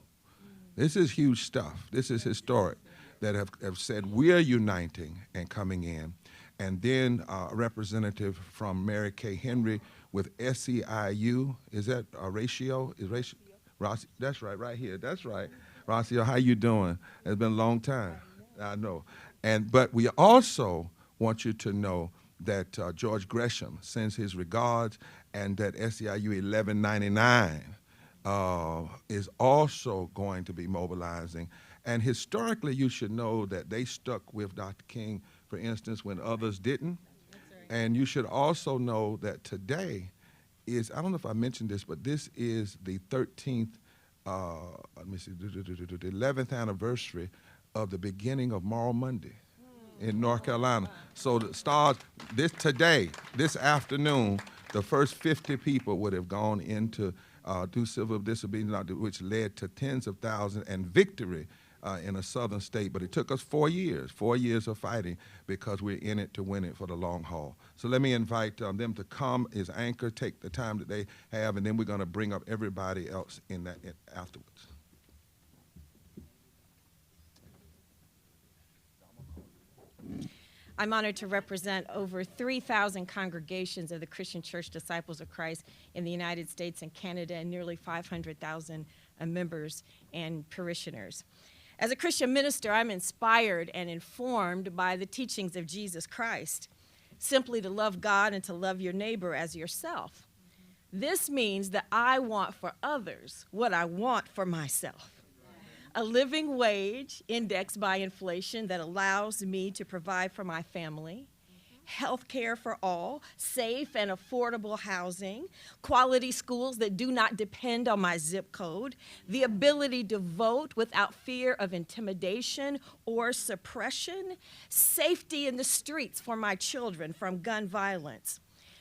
This is huge stuff. This is historic. that have said we're uniting and coming in. And then a representative from Mary Kay Henry with SEIU. Is that a ratio? Is ratio? Ross, that's right here. That's right. Rossio, how you doing? It's been a long time. I know. But we also want you to know that George Gresham sends his regards, and that SEIU 1199 is also going to be mobilizing. And historically, you should know that they stuck with Dr. King, for instance, when others didn't. And you should also know that today is, I don't know if I mentioned this, but this is the 13th, let me see, the 11th anniversary of the beginning of Moral Monday in North Carolina. So the stars, this afternoon, the first 50 people would have gone into do civil disobedience, which led to tens of thousands and victory in a southern state. But it took us 4 years of fighting, because we're in it to win it for the long haul. So let me invite them to come as anchor, take the time that they have, and then we're going to bring up everybody else in that afterwards. I'm honored to represent over 3,000 congregations of the Christian Church Disciples of Christ in the United States and Canada, and nearly 500,000 members and parishioners. As a Christian minister, I'm inspired and informed by the teachings of Jesus Christ, simply to love God and to love your neighbor as yourself. This means that I want for others what I want for myself. A living wage indexed by inflation that allows me to provide for my family, health care for all, safe and affordable housing, quality schools that do not depend on my zip code, the ability to vote without fear of intimidation or suppression, safety in the streets for my children from gun violence.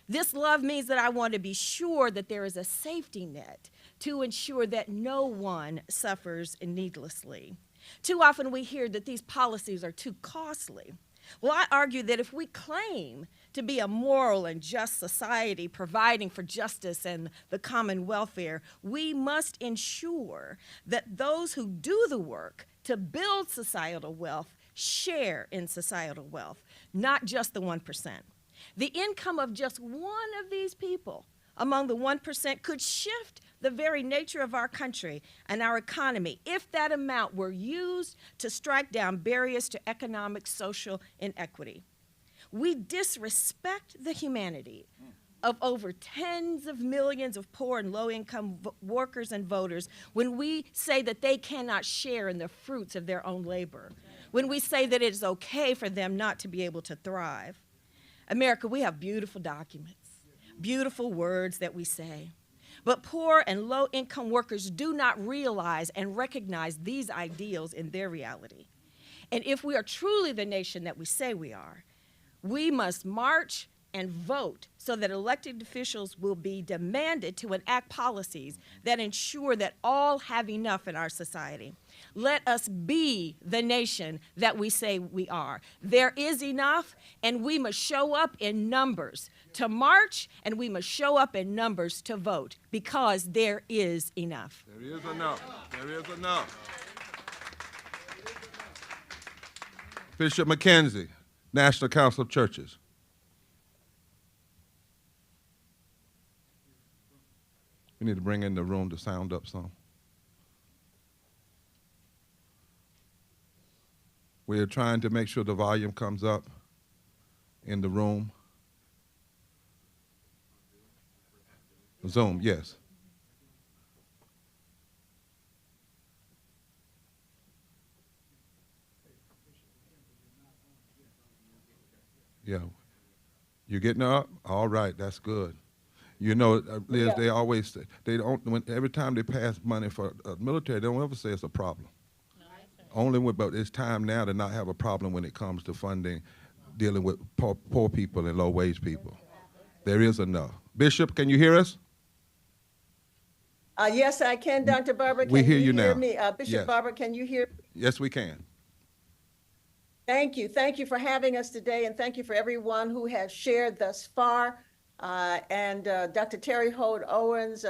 This love means that I want to be sure that there is a safety net to ensure that no one suffers needlessly. Too often we hear that these policies are too costly. Well, I argue that if we claim to be a moral and just society providing for justice and the common welfare, we must ensure that those who do the work to build societal wealth share in societal wealth, not just the 1%. The income of just one of these people among the 1% could shift the very nature of our country and our economy if that amount were used to strike down barriers to economic, social inequity. We disrespect the humanity of over tens of millions of poor and low-income workers and voters when we say that they cannot share in the fruits of their own labor, when we say that it is okay for them not to be able to thrive. America, we have beautiful documents, beautiful words that we say. But poor and low-income workers do not realize and recognize these ideals in their reality. And if we are truly the nation that we say we are, we must march and vote so that elected officials will be demanded to enact policies that ensure that all have enough in our society. Let us be the nation that we say we are. There is enough, and we must show up in numbers to march, and we must show up in numbers to vote, because there is enough. There is enough. There is enough. Bishop McKenzie, National Council of Churches. We need to bring in the room to sound up some. We are trying to make sure the volume comes up in the room. Zoom, yes. Yeah. You getting up? All right, that's good. You know, Liz, they always say, every time they pass money for military, they don't ever say it's a problem. But it's time now to not have a problem when it comes to funding, dealing with poor people and low-wage people. There is enough. Bishop, can you hear us? Yes, I can, Dr. Barber. We hear you now. Me? Bishop Yes. Barber, can you hear? Yes, we can. Thank you. Thank you for having us today, and thank you for everyone who has shared thus far. And Dr. Terry Holt Owens,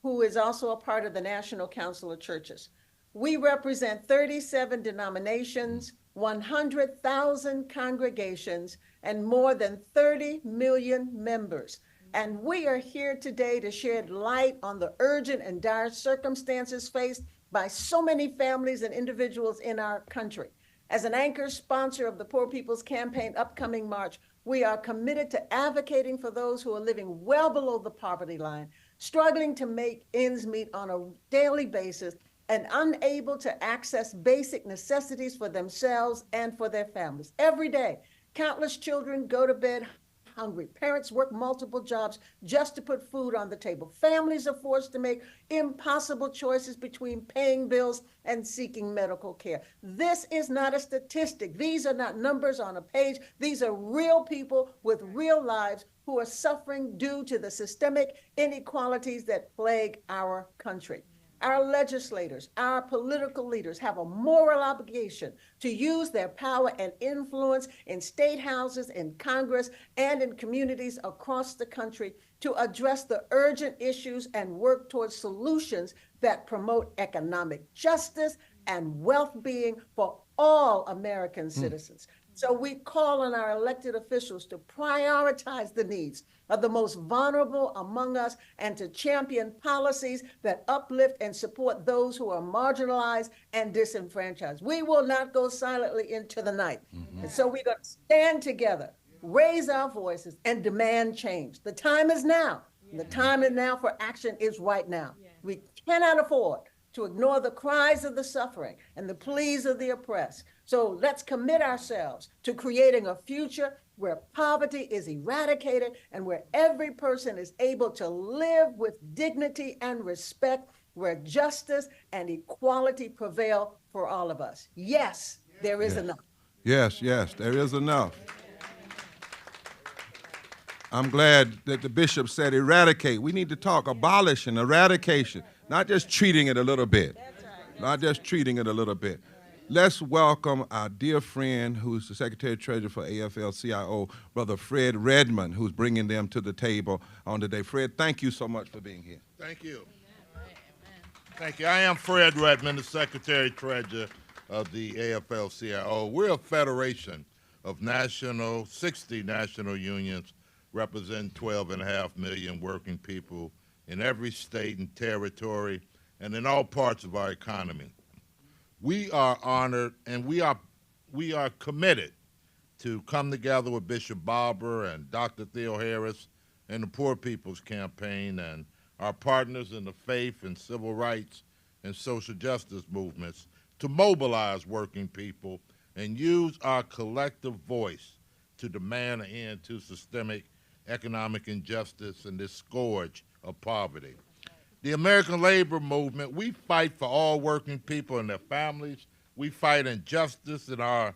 who is also a part of the National Council of Churches. We represent 37 denominations, 100,000 congregations, and more than 30 million members. And we are here today to shed light on the urgent and dire circumstances faced by so many families and individuals in our country. As an anchor sponsor of the Poor People's Campaign upcoming March, we are committed to advocating for those who are living well below the poverty line, struggling to make ends meet on a daily basis, and unable to access basic necessities for themselves and for their families. Every day, countless children go to bed hungry. Parents work multiple jobs just to put food on the table. Families are forced to make impossible choices between paying bills and seeking medical care. This is not a statistic. These are not numbers on a page. These are real people with real lives who are suffering due to the systemic inequalities that plague our country. Our legislators, our political leaders have a moral obligation to use their power and influence in state houses, in Congress, and in communities across the country to address the urgent issues and work towards solutions that promote economic justice and well-being for all American citizens. So we call on our elected officials to prioritize the needs of the most vulnerable among us and to champion policies that uplift and support those who are marginalized and disenfranchised. We will not go silently into the night. And so we're going to stand together, raise our voices, and demand change. The time is now. The time is now for action is right now. We cannot afford to ignore the cries of the suffering and the pleas of the oppressed. So let's commit ourselves to creating a future where poverty is eradicated and where every person is able to live with dignity and respect, where justice and equality prevail for all of us. Yes, there is enough. Yes, yes, there is enough. I'm glad that the bishop said eradicate. We need to talk abolish and eradication, not just treating it a little bit. Not just treating it a little bit. Let's welcome our dear friend who's the Secretary-Treasurer for AFL-CIO, Brother Fred Redmond, who's bringing them to the table on today. Fred, thank you so much for being here. Thank you. Thank you. I am Fred Redmond, the Secretary-Treasurer of the AFL-CIO. We're a federation of 60 national unions representing 12.5 million working people in every state and territory and in all parts of our economy. We are honored and we are committed to come together with Bishop Barber and Dr. Theoharis and the Poor People's Campaign and our partners in the faith and civil rights and social justice movements to mobilize working people and use our collective voice to demand an end to systemic economic injustice and this scourge of poverty. The American labor movement, we fight for all working people and their families. We fight injustice in our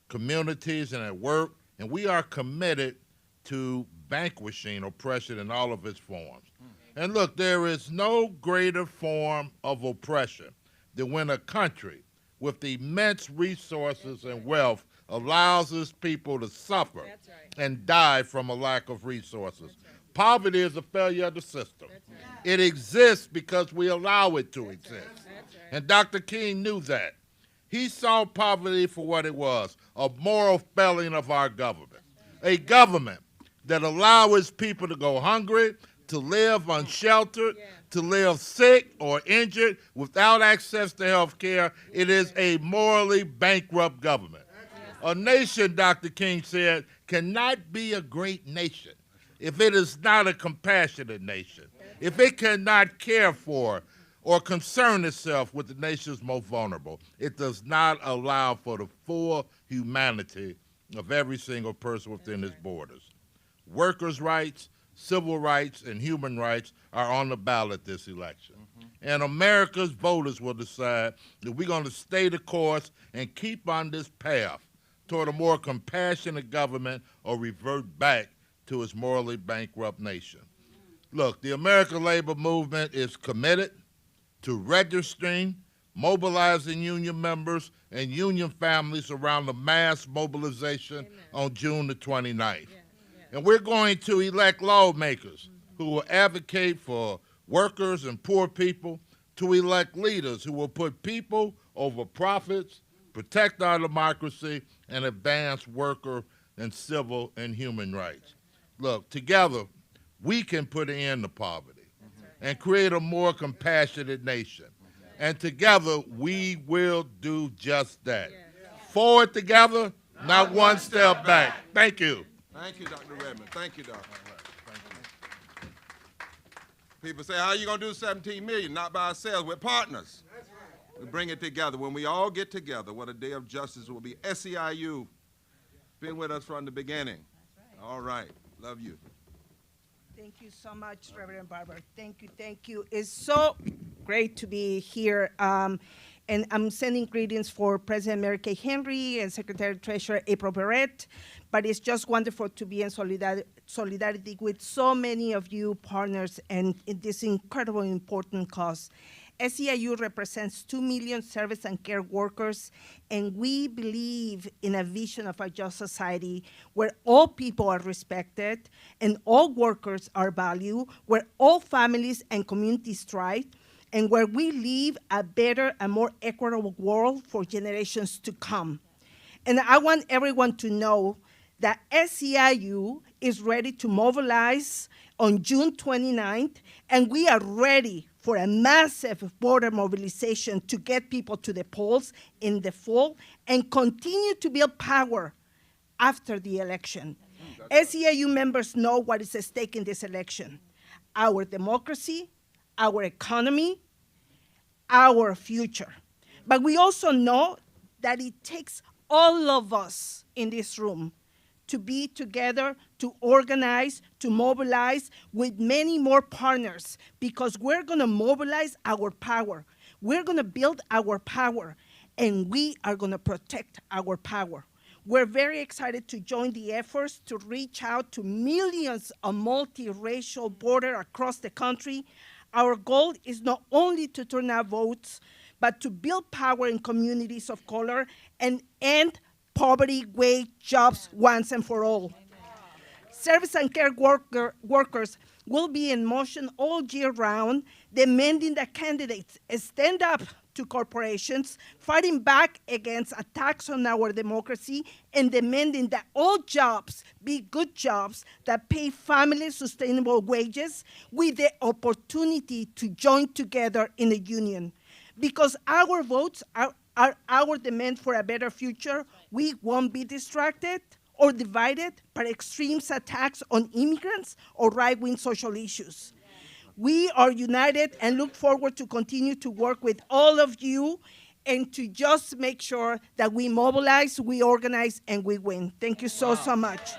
communities and at work, and we are committed to vanquishing oppression in all of its forms. And look, there is no greater form of oppression than when a country with immense resources and wealth allows its people to suffer and die from a lack of resources. Poverty is a failure of the system. It exists because we allow it to exist. And Dr. King knew that. He saw poverty for what it was, a moral failing of our government. A government that allows its people to go hungry, to live unsheltered, to live sick or injured without access to health care. It is a morally bankrupt government. A nation, Dr. King said, cannot be a great nation if it is not a compassionate nation, if it cannot care for or concern itself with the nation's most vulnerable. It does not allow for the full humanity of every single person within its borders. Workers' rights, civil rights, and human rights are on the ballot this election. And America's voters will decide if we're going to stay the course and keep on this path toward a more compassionate government or revert back to its morally bankrupt nation. Look, the American labor movement is committed to registering, mobilizing union members and union families around the mass mobilization on June the 29th. And we're going to elect lawmakers who will advocate for workers and poor people, to elect leaders who will put people over profits, protect our democracy, and advance worker and civil and human rights. Look, together, we can put an end to poverty and create a more compassionate nation. And together, we will do just that. Forward together, not one step back. Thank you. Thank you, Dr. Redmond. Thank you, Doctor. People say, how are you going to do 17 million? Not by ourselves. We're partners. We bring it together. When we all get together, what a day of justice will be. SEIU, been with us from the beginning. All right. Love you. Thank you so much, Reverend Barber. Thank you, thank you. It's so great to be here. And I'm sending greetings for President Mary Kay Henry and Secretary Treasurer April Barrett. But it's just wonderful to be in solidarity with so many of you partners and in this incredibly important cause. SEIU represents 2 million service and care workers, and we believe in a vision of a just society where all people are respected and all workers are valued, where all families and communities thrive, and where we live a better and more equitable world for generations to come. And I want everyone to know that SEIU is ready to mobilize on June 29th, and we are ready for a massive border mobilization to get people to the polls in the fall and continue to build power after the election. SEIU members know what is at stake in this election: our democracy, our economy, our future. But we also know that it takes all of us in this room to be together, to organize, to mobilize with many more partners, because we're gonna mobilize our power. We're gonna build our power, and we are gonna protect our power. We're very excited to join the efforts to reach out to millions of multiracial borders across the country. Our goal is not only to turn out votes, but to build power in communities of color and end poverty, wage, jobs once and for all. Service and care workers will be in motion all year round, demanding that candidates stand up to corporations, fighting back against attacks on our democracy, and demanding that all jobs be good jobs that pay families sustainable wages with the opportunity to join together in a union. Because our votes are our demand for a better future, we won't be distracted or divided by extreme attacks on immigrants or right-wing social issues. We are united and look forward to continue to work with all of you and to just make sure that we mobilize, we organize, and we win. Thank you so much.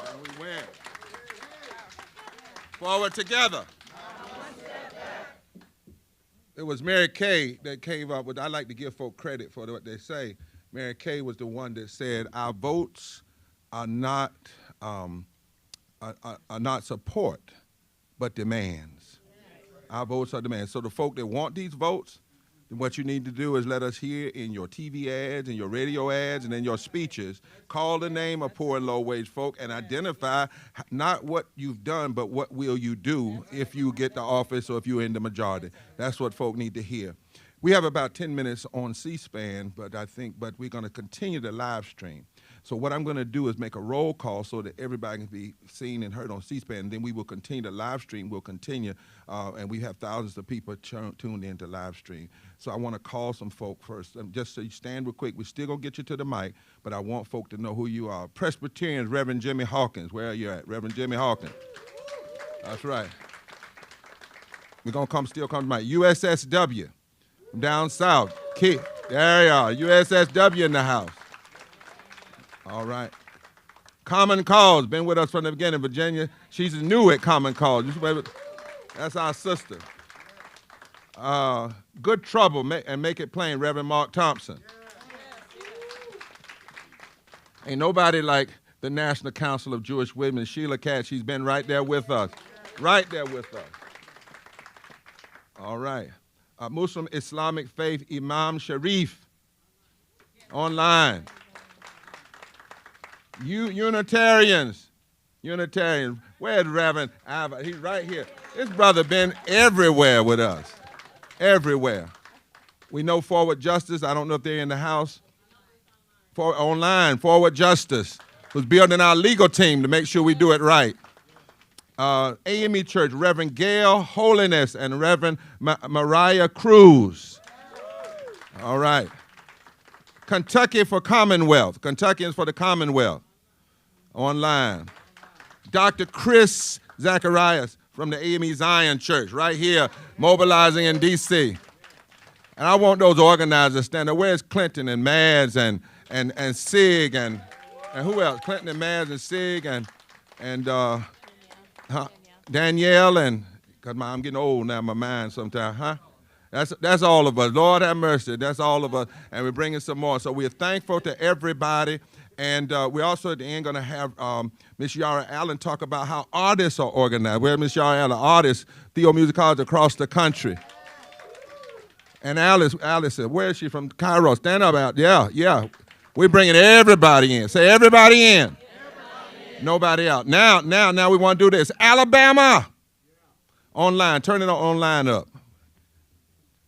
And we win. Forward together. It was Mary Kay that came up with, I like to give folk credit for what they say. Mary Kay was the one that said, our votes are not support, but demands. Our votes are demands. So the folk that want these votes, what you need to do is let us hear in your TV ads, in your radio ads, and in your speeches, call the name of poor and low-wage folk and identify not what you've done, but what will you do if you get the office or if you're in the majority. That's what folk need to hear. We have about 10 minutes on C-SPAN, but we're going to continue the live stream. So what I'm going to do is make a roll call so that everybody can be seen and heard on C-SPAN, and then we will continue the live stream. We'll continue, and we have thousands of people tuned in to live stream. So I want to call some folk first. Just so you stand real quick. We're still going to get you to the mic, but I want folk to know who you are. Presbyterians, Reverend Jimmy Hawkins. Where are you at? Reverend Jimmy Hawkins. That's right. We're going to still come to the mic. USSW. Down south. There you are. USSW in the house. All right. Common Cause, been with us from the beginning. Virginia, she's new at Common Cause. That's our sister. Good Trouble, and Make It Plain, Reverend Mark Thompson. Ain't nobody like the National Council of Jewish Women, Sheila Katz. She's been right there with us. Right there with us. All right. Muslim Islamic Faith, Imam Sharif, online. Unitarians. Where's Reverend Ava? He's right here. This brother been everywhere with us. Everywhere. We know Forward Justice. I don't know if they're in the house. Online, Forward Justice was building our legal team to make sure we do it right. AME Church, Reverend Gail Holiness and Reverend Mariah Cruz. All right. Kentucky for Commonwealth. Kentuckians for the Commonwealth. Online. Dr. Chris Zacharias from the AME Zion Church, right here, mobilizing in D.C. And I want those organizers to stand up. Where's Clinton and Mads and Sig and who else? Clinton and Mads and Sig and Danielle and, because I'm getting old now, my mind sometimes, huh? That's all of us. Lord have mercy. That's all of us. And we're bringing some more. So we're thankful to everybody. And we're also at the end going to have Miss Yara Allen talk about how artists are organized. Where's Miss Yara Allen? Artists, Theo Music College across the country. And Alice said, where is she from? Cairo. Stand up out. Yeah. We're bringing everybody in. Say everybody in. Nobody out. Now we want to do this. Alabama. Online. Turn it online up.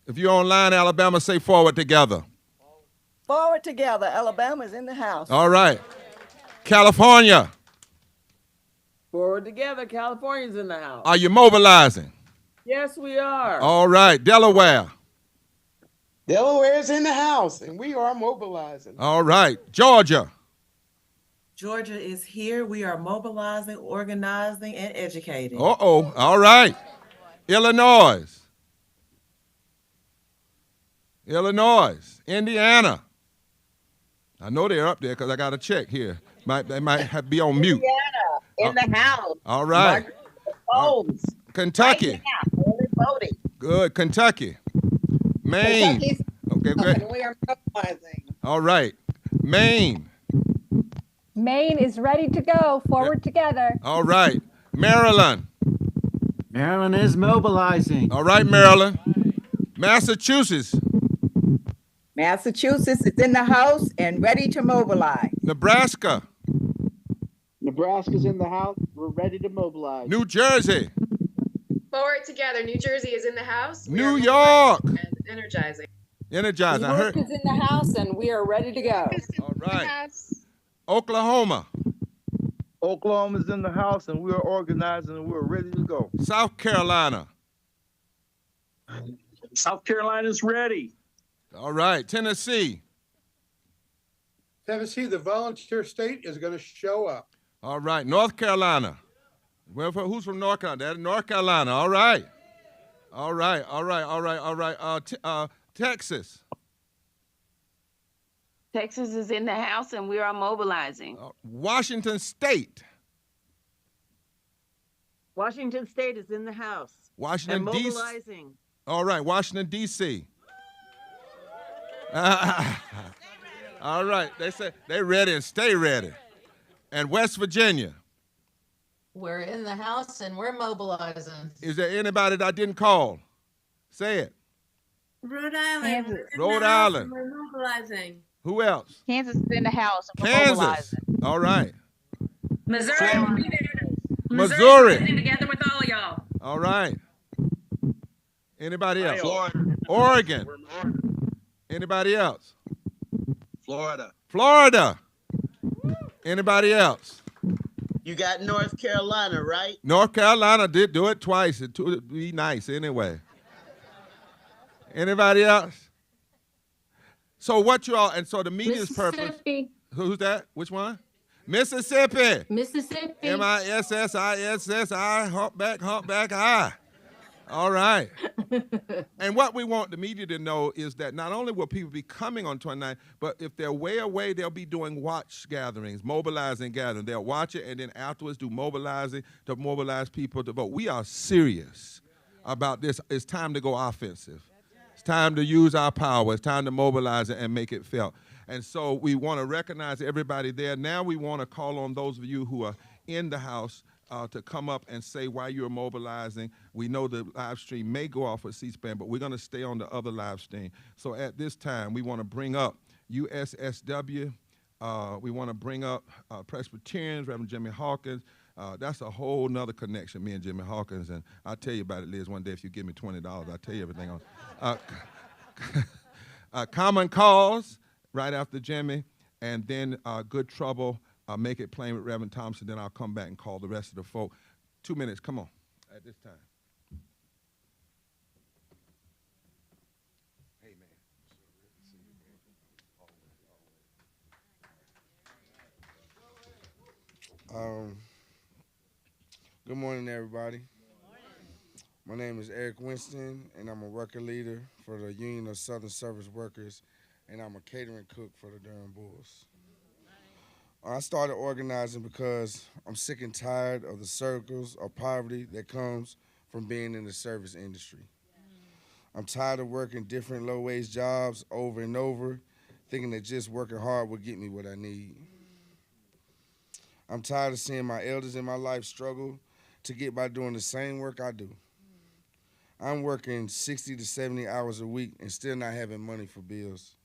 If you're online, Alabama, say forward together. Forward together. Alabama's in the house. All right. California. Forward together. California's in the house. Are you mobilizing? Yes, we are. All right. Delaware. Delaware's in the house, and we are mobilizing. All right. Georgia. Georgia is here. We are mobilizing, organizing, and educating. Uh-oh. All right. Illinois. Indiana. I know they're up there because I got to check here. They might have to be on mute. Indiana, in the house. All right. Kentucky. Voting. Good. Kentucky. Maine. Okay, great. We are mobilizing. All right. Maine. Maine is ready to go. Forward together. All right. Maryland. Maryland is mobilizing. All right, Maryland. Massachusetts. Massachusetts is in the house and ready to mobilize. Nebraska. Nebraska's in the house. We're ready to mobilize. New Jersey. Forward together. New Jersey is in the house. New York. And energizing. Energizing. New York is in the house and we are ready to go. All right. Oklahoma. Oklahoma's in the house and we're organizing and we're ready to go. South Carolina. South Carolina's ready. All right. Tennessee. Tennessee, the volunteer state, is going to show up. All right. North Carolina. Who's from North Carolina? That's North Carolina. All right. All right. Texas. Texas is in the house and we are mobilizing. Washington State. Washington State is in the house. Washington and D.C. mobilizing. All right. Washington, D.C. All right. They say they're ready and stay ready. And West Virginia. We're in the house and we're mobilizing. Is there anybody that I didn't call? Say it. Rhode Island. Rhode Island. We're mobilizing. Who else? Kansas is in the house. And we're Kansas. mobilizing. All right. Missouri will be there. Missouri. Getting together with all y'all. All right. Anybody else? Oregon. Anybody else? Florida. Anybody else? You got North Carolina, right? North Carolina did do it twice. It would be nice anyway. Anybody else? So what you all, and so the media's purpose. Who's that? Which one? Mississippi. Mississippi. MISSISSI, humpback, I. All right. And what we want the media to know is that not only will people be coming on 29, but if they're way away, they'll be doing watch gatherings, mobilizing gatherings. They'll watch it and then afterwards do mobilizing to mobilize people to vote. We are serious about this. It's time to go offensive. It's time to use our power. It's time to mobilize it and make it felt. And so we want to recognize everybody there. Now we want to call on those of you who are in the house to come up and say why you're mobilizing. We know the live stream may go off with C-SPAN, but we're going to stay on the other live stream. So at this time, we want to bring up USSW. We want to bring up Presbyterians, Reverend Jimmy Hawkins. That's a whole nother connection, me and Jimmy Hawkins. And I'll tell you about it, Liz, one day if you give me $20, I'll tell you everything on Common Cause, right after Jimmy, and then Good Trouble, Make It Plain with Reverend Thompson. Then I'll come back and call the rest of the folk. 2 minutes, come on, at this time. Hey, man. Good morning, everybody. My name is Eric Winston, and I'm a record leader for the Union of Southern Service Workers, and I'm a catering cook for the Durham Bulls. I started organizing because I'm sick and tired of the circles of poverty that comes from being in the service industry. I'm tired of working different low-wage jobs over and over, thinking that just working hard will get me what I need. I'm tired of seeing my elders in my life struggle to get by doing the same work I do. I'm working 60 to 70 hours a week and still not having money for bills.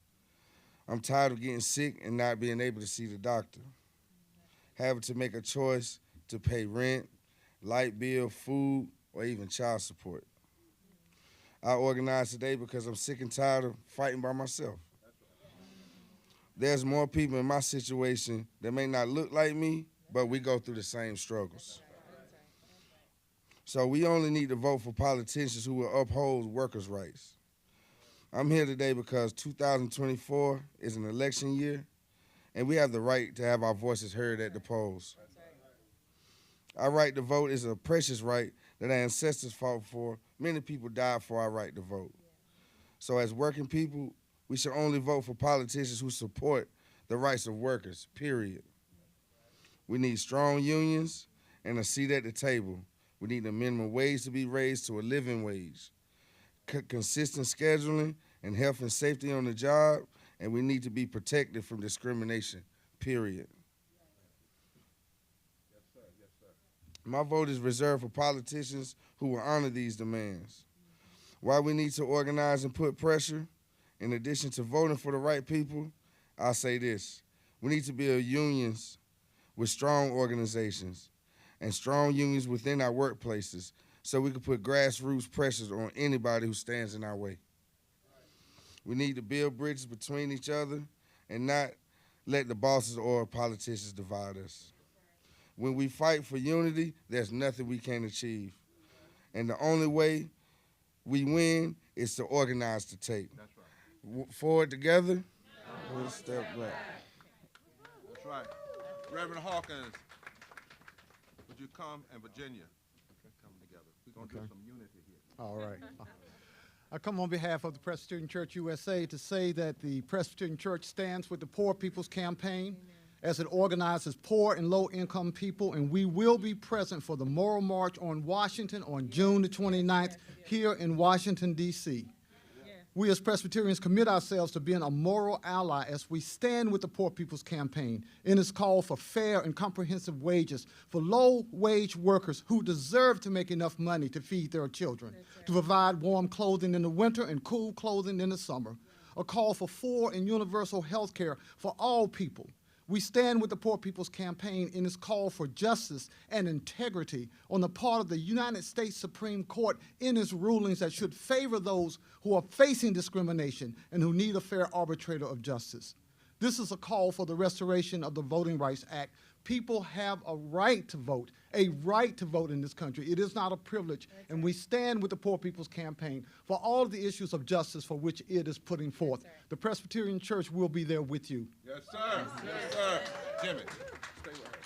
I'm tired of getting sick and not being able to see the doctor. Having to make a choice to pay rent, light bill, food, or even child support. I organize today because I'm sick and tired of fighting by myself. There's more people in my situation that may not look like me, but we go through the same struggles. So we only need to vote for politicians who will uphold workers' rights. I'm here today because 2024 is an election year, and we have the right to have our voices heard at the polls. Our right to vote is a precious right that our ancestors fought for. Many people died for our right to vote. So as working people, we should only vote for politicians who support the rights of workers, period. We need strong unions and a seat at the table. We need the minimum wage to be raised to a living wage, consistent scheduling and health and safety on the job, and we need to be protected from discrimination, period. Yes, sir. Yes, sir. My vote is reserved for politicians who will honor these demands. While we need to organize and put pressure, in addition to voting for the right people, I'll say this. We need to build unions with strong organizations and strong unions within our workplaces so we can put grassroots pressures on anybody who stands in our way. We need to build bridges between each other and not let the bosses or politicians divide us. When we fight for unity, there's nothing we can't achieve. And the only way we win is to organize to take. That's right. Forward together, we'll step back. That's right. Reverend Hawkins, would you come, and Virginia, come together. We're going to do some unity here. All right. I come on behalf of the Presbyterian Church USA to say that the Presbyterian Church stands with the Poor People's Campaign as it organizes poor and low-income people, and we will be present for the Moral March on Washington on June the 29th here in Washington, D.C. We as Presbyterians commit ourselves to being a moral ally as we stand with the Poor People's Campaign in its call for fair and comprehensive wages for low-wage workers who deserve to make enough money to feed their children, to provide warm clothing in the winter and cool clothing in the summer, a call for full and universal health care for all people. We stand with the Poor People's Campaign in its call for justice and integrity on the part of the United States Supreme Court in its rulings that should favor those who are facing discrimination and who need a fair arbitrator of justice. This is a call for the restoration of the Voting Rights Act. People have a right to vote in this country. It is not a privilege, and we stand with the Poor People's Campaign for all of the issues of justice for which it is putting forth. The Presbyterian Church will be there with you. Yes, sir. Yes, sir. Jimmy, stay with her.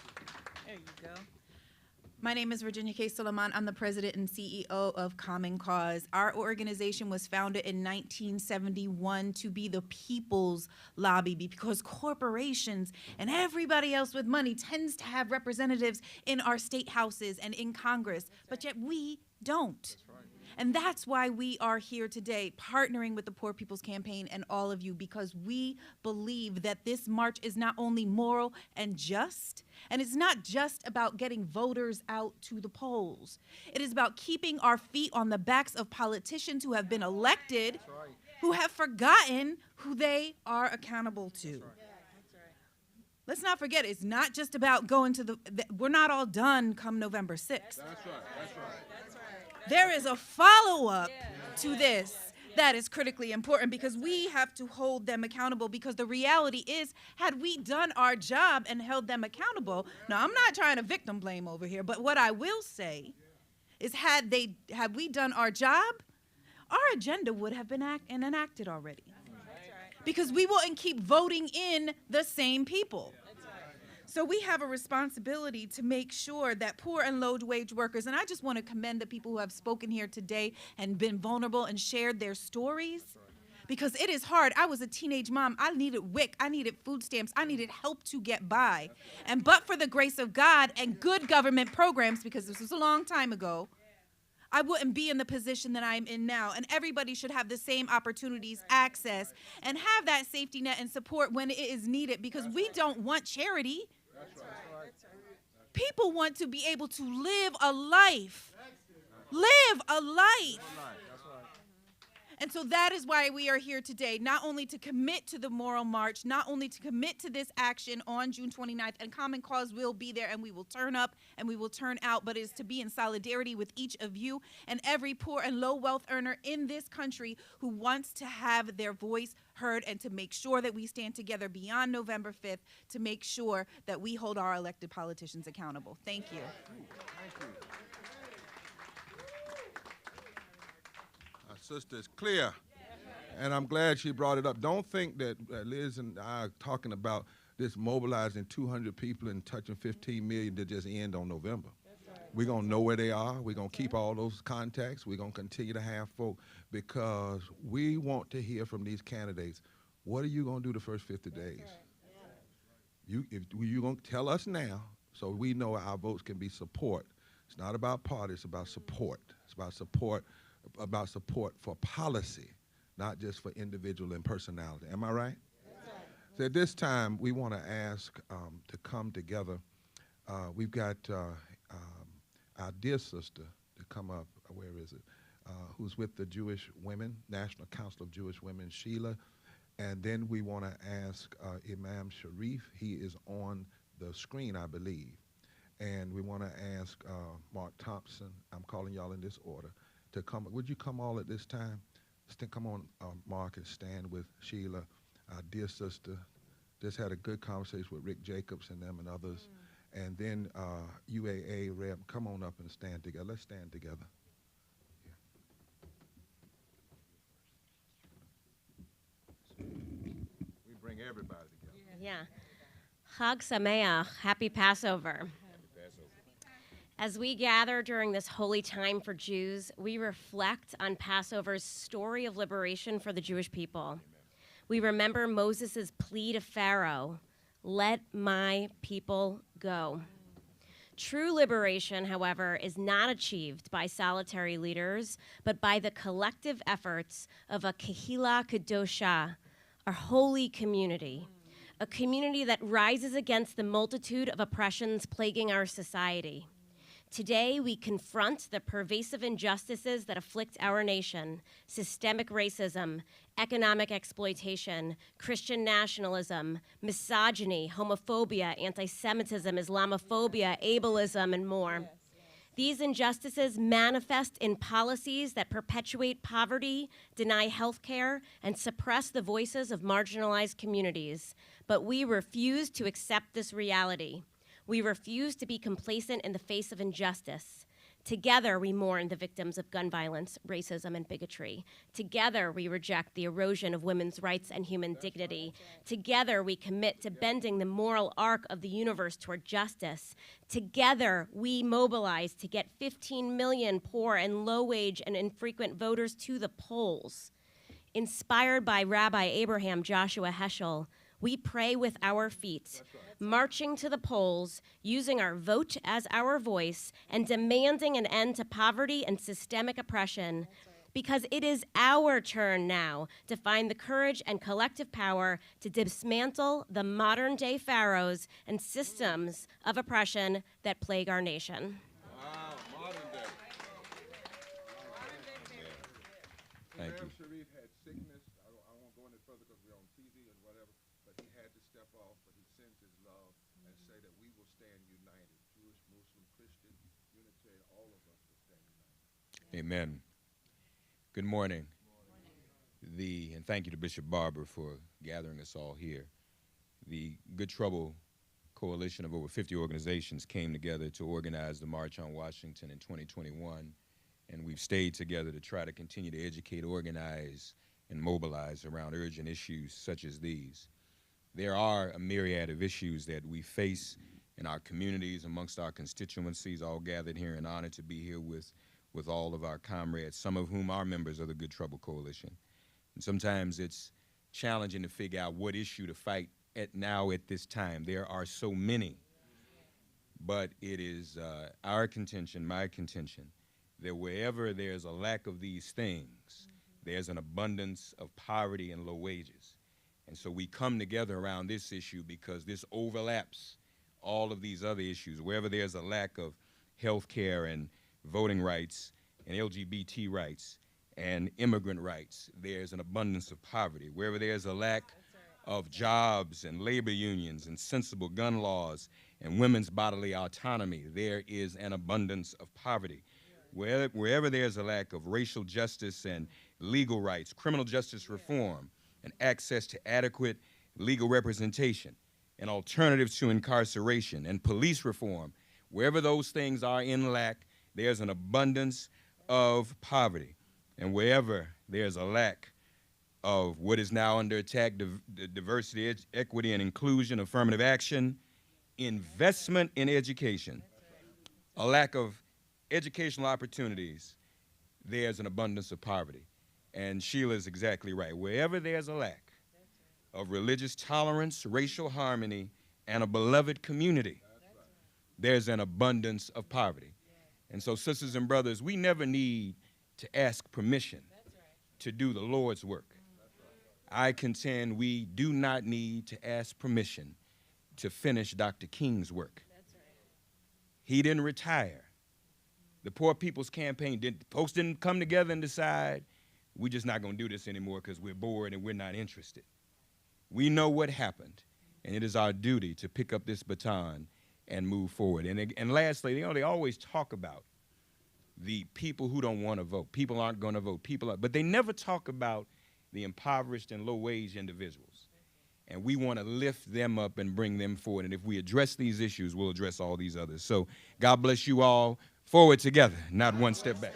There you go. My name is Virginia K. Suleiman. I'm the president and CEO of Common Cause. Our organization was founded in 1971 to be the people's lobby because corporations and everybody else with money tends to have representatives in our state houses and in Congress, but yet we don't. And that's why we are here today, partnering with the Poor People's Campaign and all of you, because we believe that this march is not only moral and just, and it's not just about getting voters out to the polls. It is about keeping our feet on the backs of politicians who have been elected, who have forgotten who they are accountable to. Let's not forget, it's not just about going to we're not all done come November 6th. That's right. That's right. There is a follow-up to this. That is critically important because we have to hold them accountable, because the reality is, had we done our job and held them accountable, now I'm not trying to victim blame over here, but what I will say is had we done our job, our agenda would have been enacted already. Because we wouldn't keep voting in the same people. So we have a responsibility to make sure that poor and low wage workers, and I just want to commend the people who have spoken here today and been vulnerable and shared their stories, because it is hard. I was a teenage mom. I needed WIC. I needed food stamps. I needed help to get by. And but for the grace of God and good government programs, because this was a long time ago, I wouldn't be in the position that I'm in now. And everybody should have the same opportunities, access, and have that safety net and support when it is needed, because we don't want charity. People want to be able to live a life. Live a life. And so that is why we are here today, not only to commit to the Moral March, not only to commit to this action on June 29th, and Common Cause will be there and we will turn up and we will turn out, but it is to be in solidarity with each of you and every poor and low wealth earner in this country who wants to have their voice heard, and to make sure that we stand together beyond November 5th to make sure that we hold our elected politicians accountable. Thank you. Thank you. Our sister is clear, and I'm glad she brought it up. Don't think that Liz and I are talking about this mobilizing 200 people and touching 15 million to just end on November. We're going to know where they are. We're going to keep all those contacts. We're going to continue to have folk, because we want to hear from these candidates. What are you going to do the first 50 days? You're going to tell us now so we know our votes can be support. It's not about party. It's about support. It's about support for policy, not just for individual and personality. Am I right? So at this time, we want to ask to come together. We've got our dear sister to come up, where is it, who's with the Jewish Women, National Council of Jewish Women, Sheila. And then we want to ask Imam Sharif. He is on the screen, I believe. And we want to ask Mark Thompson, I'm calling y'all in this order, to come. Would you come all at this time? Come on, Mark, and stand with Sheila, our dear sister. Just had a good conversation with Rick Jacobs and them and others. And then UAA Rev, come on up and stand together. Let's stand together. Yeah. We bring everybody together. Yeah. Chag Sameach, happy Passover. As we gather during this holy time for Jews, we reflect on Passover's story of liberation for the Jewish people. We remember Moses' plea to Pharaoh, "Let my people go." True liberation, however, is not achieved by solitary leaders, but by the collective efforts of a Kehila Kadosha, a holy community, a community that rises against the multitude of oppressions plaguing our society. Today, we confront the pervasive injustices that afflict our nation: systemic racism, economic exploitation, Christian nationalism, misogyny, homophobia, anti-Semitism, Islamophobia, ableism, and more. These injustices manifest in policies that perpetuate poverty, deny health care, and suppress the voices of marginalized communities. But we refuse to accept this reality. We refuse to be complacent in the face of injustice. Together, we mourn the victims of gun violence, racism, and bigotry. Together, we reject the erosion of women's rights and human dignity. Together, we commit to bending the moral arc of the universe toward justice. Together, we mobilize to get 15 million poor and low-wage and infrequent voters to the polls. Inspired by Rabbi Abraham Joshua Heschel, we pray with our feet, marching to the polls, using our vote as our voice, and demanding an end to poverty and systemic oppression, because it is our turn now to find the courage and collective power to dismantle the modern-day pharaohs and systems of oppression that plague our nation. Wow, modern day. Thank you. Sharif had sickness. I won't go any further because we're on TV and whatever, but he had to step off, but he sends his love and say that we will stand united. Jewish, Muslim, Christian, Unitarian, all of us will stand united. Amen. Good morning. and thank you to Bishop Barber for gathering us all here. The Good Trouble coalition of over 50 organizations came together to organize the March on Washington in 2021, and we've stayed together to try to continue to educate, organize, and mobilize around urgent issues such as these. There are a myriad of issues that we face in our communities, amongst our constituencies, all gathered here, and honored to be here with all of our comrades, some of whom are members of the Good Trouble Coalition. And sometimes it's challenging to figure out what issue to fight at this time. There are so many, but it is our contention, my contention, that wherever there's a lack of these things, there's an abundance of poverty and low wages. And so we come together around this issue because this overlaps all of these other issues. Wherever there's a lack of health care and voting rights and LGBT rights and immigrant rights, there's an abundance of poverty. Wherever there's a lack of jobs and labor unions and sensible gun laws and women's bodily autonomy, there is an abundance of poverty. Wherever there's a lack of racial justice and legal rights, criminal justice reform, and access to adequate legal representation, and alternatives to incarceration, and police reform, wherever those things are in lack, there's an abundance of poverty. And wherever there's a lack of what is now under attack, diversity, equity, and inclusion, affirmative action, investment in education, a lack of educational opportunities, there's an abundance of poverty. And Sheila's exactly right. Wherever there's a lack of religious tolerance, racial harmony, and a beloved community, there's an abundance of poverty. And so, sisters and brothers, we never need to ask permission to do the Lord's work. I contend we do not need to ask permission to finish Dr. King's work. He didn't retire. The Poor People's Campaign, folks didn't come together and decide, we're just not going to do this anymore because we're bored and we're not interested. We know what happened, and it is our duty to pick up this baton and move forward. And lastly, they always talk about the people who don't want to vote. People aren't going to vote. But they never talk about the impoverished and low-wage individuals. And we want to lift them up and bring them forward. And if we address these issues, we'll address all these others. So God bless you all. Forward together, not one step back.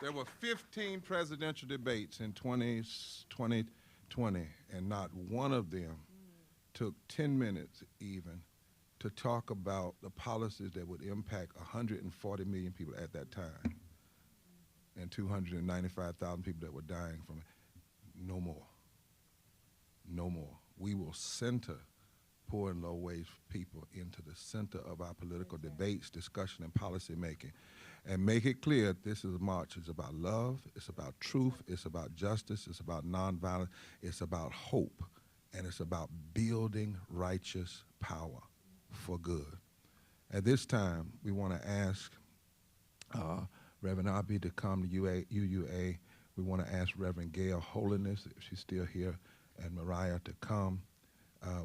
There were 15 presidential debates in 2020, and not one of them took 10 minutes even to talk about the policies that would impact 140 million people at that time and 295,000 people that were dying from it. No more. No more. We will center poor and low-wage people into the center of our political debates, discussion, and policy making. And make it clear this is a march. It's about love, it's about truth, it's about justice, it's about nonviolence, it's about hope, and it's about building righteous power for good. At this time, we want to ask Reverend Abi to come to UUA. We want to ask Reverend Gail Holiness, if she's still here, and Mariah to come.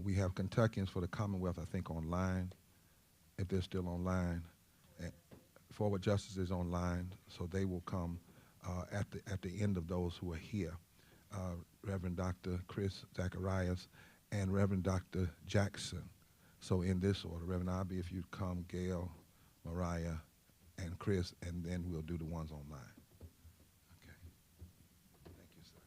We have Kentuckians for the Commonwealth, I think, online, if they're still online. And Forward Justice is online, so they will come at the end of those who are here. Reverend Dr. Chris Zacharias and Reverend Dr. Jackson. So in this order, Reverend Abi, if you'd come, Gail, Mariah, and Chris, and then we'll do the ones online. Okay. Thank you, sir.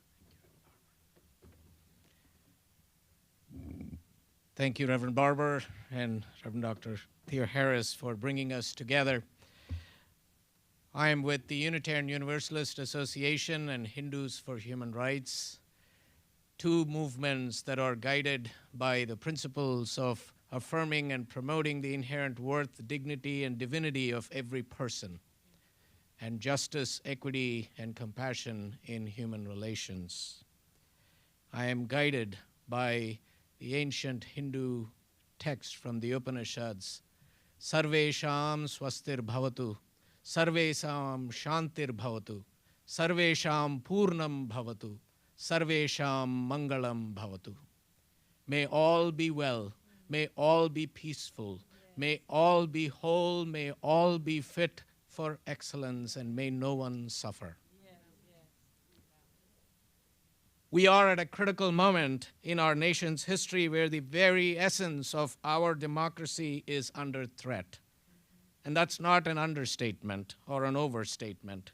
Thank you, Reverend Barber and Reverend Dr. Theoharis, for bringing us together. I am with the Unitarian Universalist Association and Hindus for Human Rights, two movements that are guided by the principles of affirming and promoting the inherent worth, dignity, and divinity of every person, and justice, equity, and compassion in human relations. I am guided by the ancient Hindu text from the Upanishads, Sarvesham swastir bhavatu, Sarvesham shantir bhavatu, Sarvesham purnam bhavatu, Sarvesham mangalam bhavatu. May all be well, may all be peaceful, may all be whole, may all be fit for excellence, and may no one suffer. We are at a critical moment in our nation's history where the very essence of our democracy is under threat. And that's not an understatement or an overstatement.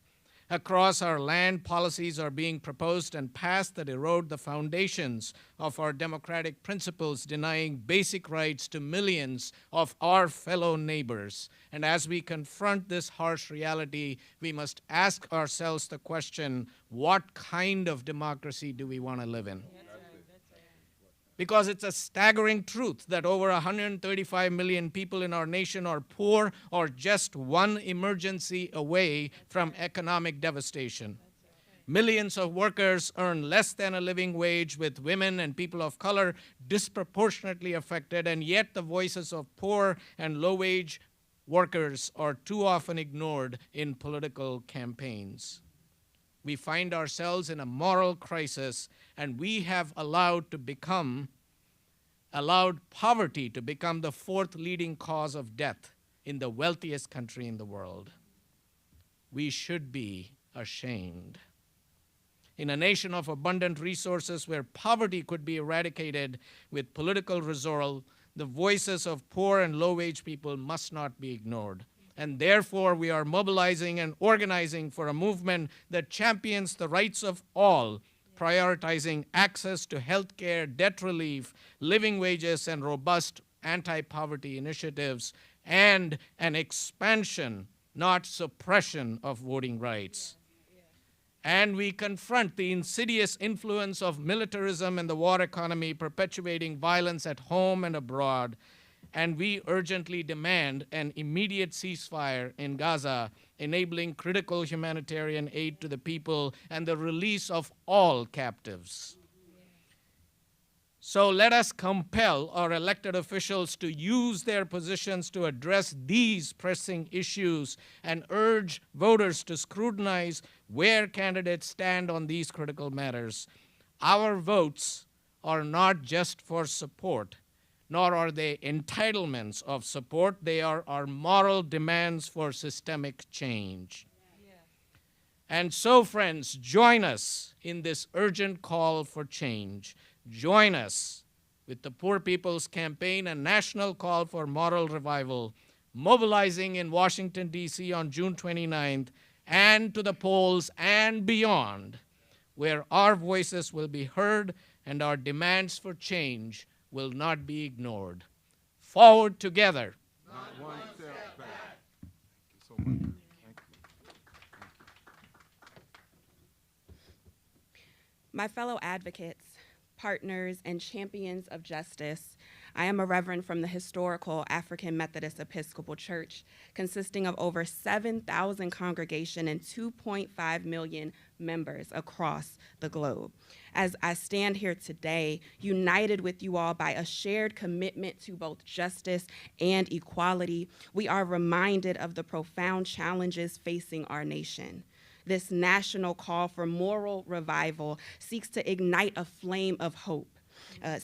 Across our land, policies are being proposed and passed that erode the foundations of our democratic principles, denying basic rights to millions of our fellow neighbors. And as we confront this harsh reality, we must ask ourselves the question, what kind of democracy do we want to live in? Because it's a staggering truth that over 135 million people in our nation are poor or just one emergency away from economic devastation. Millions of workers earn less than a living wage, with women and people of color disproportionately affected, and yet the voices of poor and low-wage workers are too often ignored in political campaigns. We find ourselves in a moral crisis, and we have allowed poverty to become the fourth leading cause of death in the wealthiest country in the world. We should be ashamed. In a nation of abundant resources where poverty could be eradicated with political resolve, the voices of poor and low-wage people must not be ignored. And therefore, we are mobilizing and organizing for a movement that champions the rights of all, prioritizing access to health care, debt relief, living wages, and robust anti-poverty initiatives, and an expansion, not suppression, of voting rights. And we confront the insidious influence of militarism and the war economy, perpetuating violence at home and abroad. And we urgently demand an immediate ceasefire in Gaza, enabling critical humanitarian aid to the people and the release of all captives. So let us compel our elected officials to use their positions to address these pressing issues and urge voters to scrutinize where candidates stand on these critical matters. Our votes are not just for support, nor are they entitlements of support. They are our moral demands for systemic change. And so, friends, join us in this urgent call for change. Join us with the Poor People's Campaign, a national call for moral revival, mobilizing in Washington, D.C. on June 29th, and to the polls and beyond, where our voices will be heard and our demands for change will not be ignored. Forward together. Not one step back. Thank you so much. Thank you. My fellow advocates, partners, and champions of justice, I am a reverend from the historical African Methodist Episcopal Church, consisting of over 7,000 congregation and 2.5 million members across the globe. As I stand here today, united with you all by a shared commitment to both justice and equality, we are reminded of the profound challenges facing our nation. This national call for moral revival seeks to ignite a flame of hope. In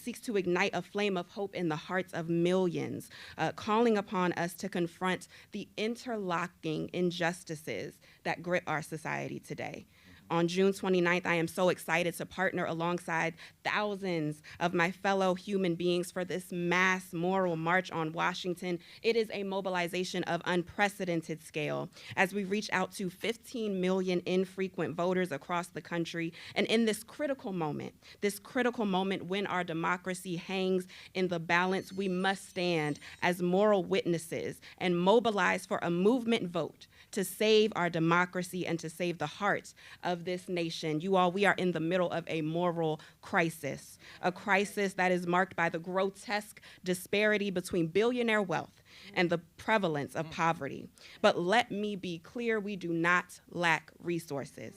the hearts of millions, calling upon us to confront the interlocking injustices that grip our society today. On June 29th, I am so excited to partner alongside thousands of my fellow human beings for this mass moral march on Washington. It is a mobilization of unprecedented scale as we reach out to 15 million infrequent voters across the country. And in this critical moment when our democracy hangs in the balance, we must stand as moral witnesses and mobilize for a movement vote to save our democracy and to save the hearts of this nation. You all, we are in the middle of a moral crisis, a crisis that is marked by the grotesque disparity between billionaire wealth and the prevalence of poverty. But let me be clear, we do not lack resources.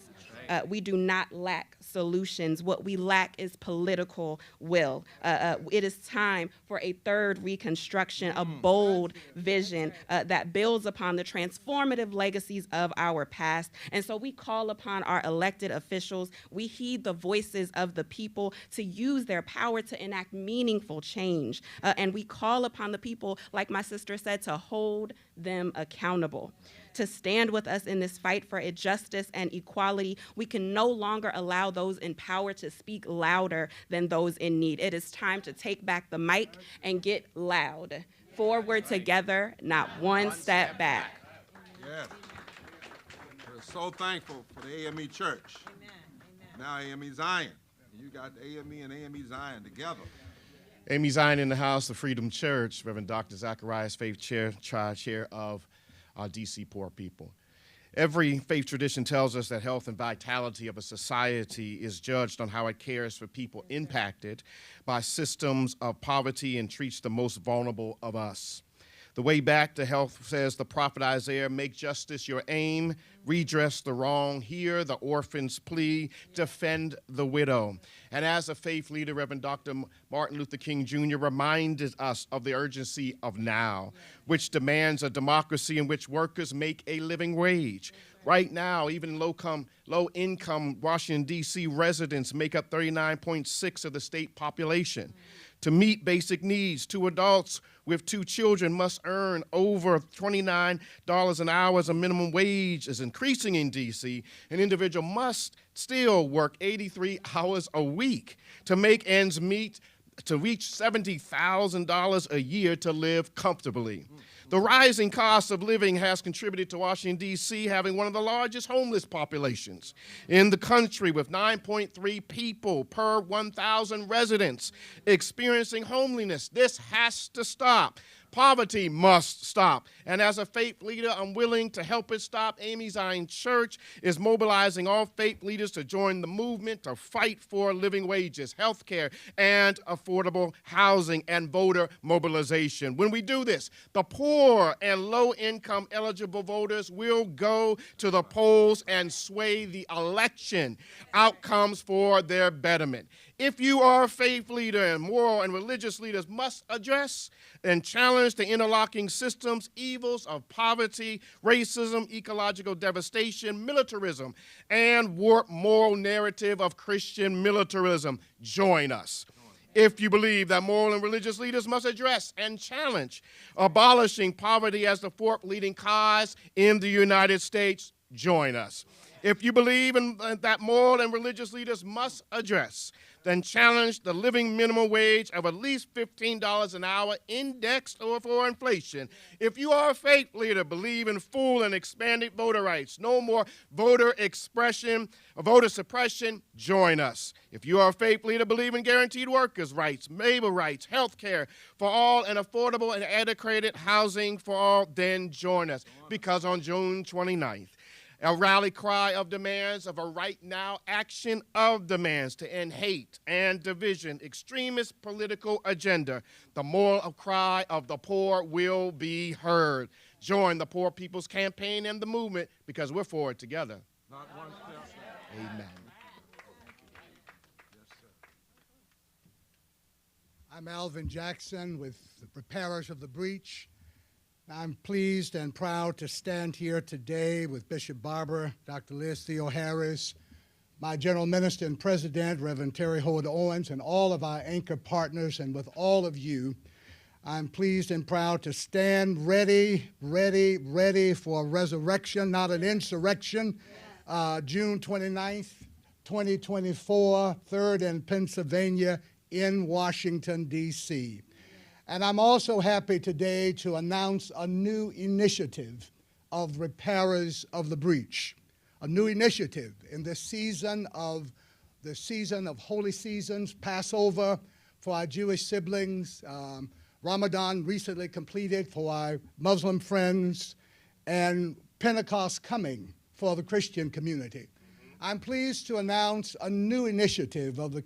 We do not lack solutions. What we lack is political will. It is time for a third reconstruction, a bold vision that builds upon the transformative legacies of our past. And so we call upon our elected officials, we heed the voices of the people to use their power to enact meaningful change. And we call upon the people, like my sister said, to hold them accountable. to stand with us in this fight for justice and equality. We can no longer allow those in power to speak louder than those in need. It is time to take back the mic and get loud. Forward together, not one step back. Yes. We're so thankful for the AME Church. Now AME Zion. You got AME and AME Zion together. AME Zion in the house, the Freedom Church, Reverend Dr. Zacharias, Faith Chair, Tri-Chair of D.C. Poor People. Every faith tradition tells us that health and vitality of a society is judged on how it cares for people impacted by systems of poverty and treats the most vulnerable of us. The way back to health, says the prophet Isaiah, make justice your aim, redress the wrong, hear the orphan's plea, defend the widow. And as a faith leader, Reverend Dr. Martin Luther King Jr. reminded us of the urgency of now, which demands a democracy in which workers make a living wage. Right now, even low-income Washington, D.C. residents make up 39.6% of the state population. To meet basic needs, 2 adults with 2 children must earn over $29 an hour as a minimum wage is increasing in D.C. An individual must still work 83 hours a week to make ends meet to reach $70,000 a year to live comfortably. The rising cost of living has contributed to Washington, D.C. having one of the largest homeless populations in the country, with 9.3 people per 1,000 residents experiencing homelessness. This has to stop. Poverty must stop. And as a faith leader, I'm willing to help it stop. AME Zion Church is mobilizing all faith leaders to join the movement to fight for living wages, health care, and affordable housing and voter mobilization. When we do this, the poor and low-income eligible voters will go to the polls and sway the election outcomes for their betterment. If you are a faith leader, and moral and religious leaders must address and challenge the interlocking systems, evils of poverty, racism, ecological devastation, militarism, and warped moral narrative of Christian militarism. Join us. If you believe that moral and religious leaders must address and challenge abolishing poverty as the 4th leading cause in the United States, join us. If you believe that moral and religious leaders must address then challenge the living minimum wage of at least $15 an hour, indexed or for inflation. If you are a faith leader, believe in full and expanded voter rights, no more voter suppression, join us. If you are a faith leader, believe in guaranteed workers' rights, labor rights, health care for all, and affordable and adequate housing for all, then join us. Because on June 29th, a rally cry of demands of a right now action of demands to end hate and division, extremist political agenda. The moral cry of the poor will be heard. Join the Poor People's Campaign and the movement, because we're forward together. Not one step. Amen. I'm Alvin Jackson with the Repairers of the Breach. I'm pleased and proud to stand here today with Bishop Barber, Dr. Liz Theoharis, my General Minister and President, Reverend Terry Howard Owens, and all of our anchor partners, and with all of you. I'm pleased and proud to stand ready for a resurrection, not an insurrection. June 29th, 2024, 3rd and Pennsylvania in Washington, D.C. And I'm also happy today to announce a new initiative of Repairers of the Breach, a new initiative in the season of holy seasons, Passover for our Jewish siblings, Ramadan recently completed for our Muslim friends, and Pentecost coming for the Christian community. I'm pleased to announce a new initiative of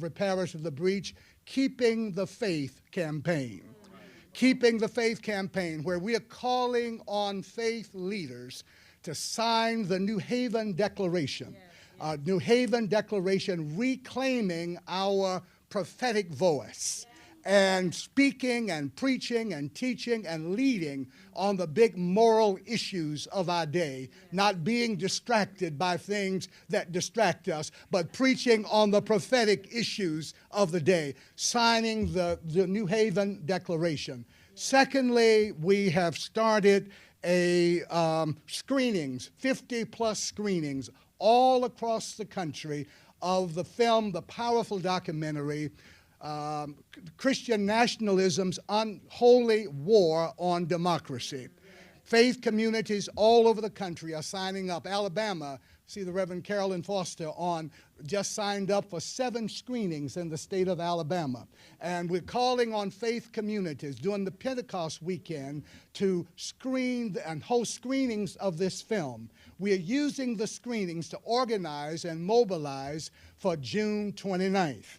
Repairers of the Breach, Keeping the Faith campaign. Keeping the Faith campaign, where we are calling on faith leaders to sign the New Haven Declaration. New Haven Declaration reclaiming our prophetic voice and speaking and preaching and teaching and leading on the big moral issues of our day, not being distracted by things that distract us, but preaching on the prophetic issues of the day, signing the New Haven Declaration. Secondly, we have started screenings, 50+ screenings all across the country of the film, the powerful documentary, Christian Nationalism's Unholy War on Democracy. Faith communities all over the country are signing up. Alabama, see the Reverend Carolyn Foster just signed up for 7 screenings in the state of Alabama. And we're calling on faith communities during the Pentecost weekend to screen and host screenings of this film. We are using the screenings to organize and mobilize for June 29th.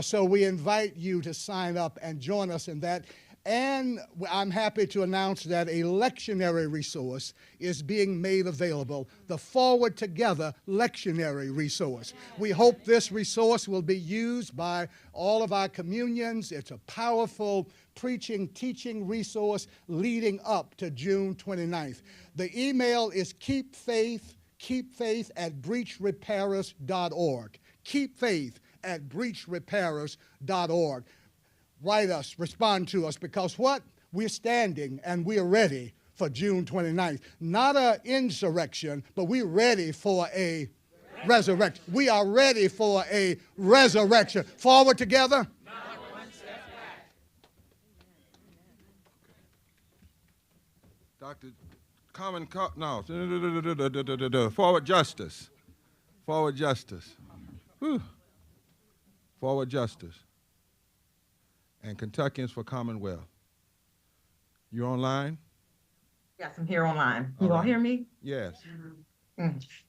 So we invite you to sign up and join us in that. And I'm happy to announce that a lectionary resource is being made available, the Forward Together lectionary resource. We hope this resource will be used by all of our communions. It's a powerful preaching, teaching resource leading up to June 29th. The email is keepfaith@breachrepairers.org. keepfaith@breachrepairers.org. Write us, respond to us, because what? We're standing and we're ready for June 29th. Not an insurrection, but we're ready for a resurrection. We are ready for a resurrection. Forward together. Not one step back. Dr. Forward justice. Forward justice. Whew. Forward justice. And Kentuckians for Commonwealth. You online? Yes, I'm here online. You all hear me? Yes.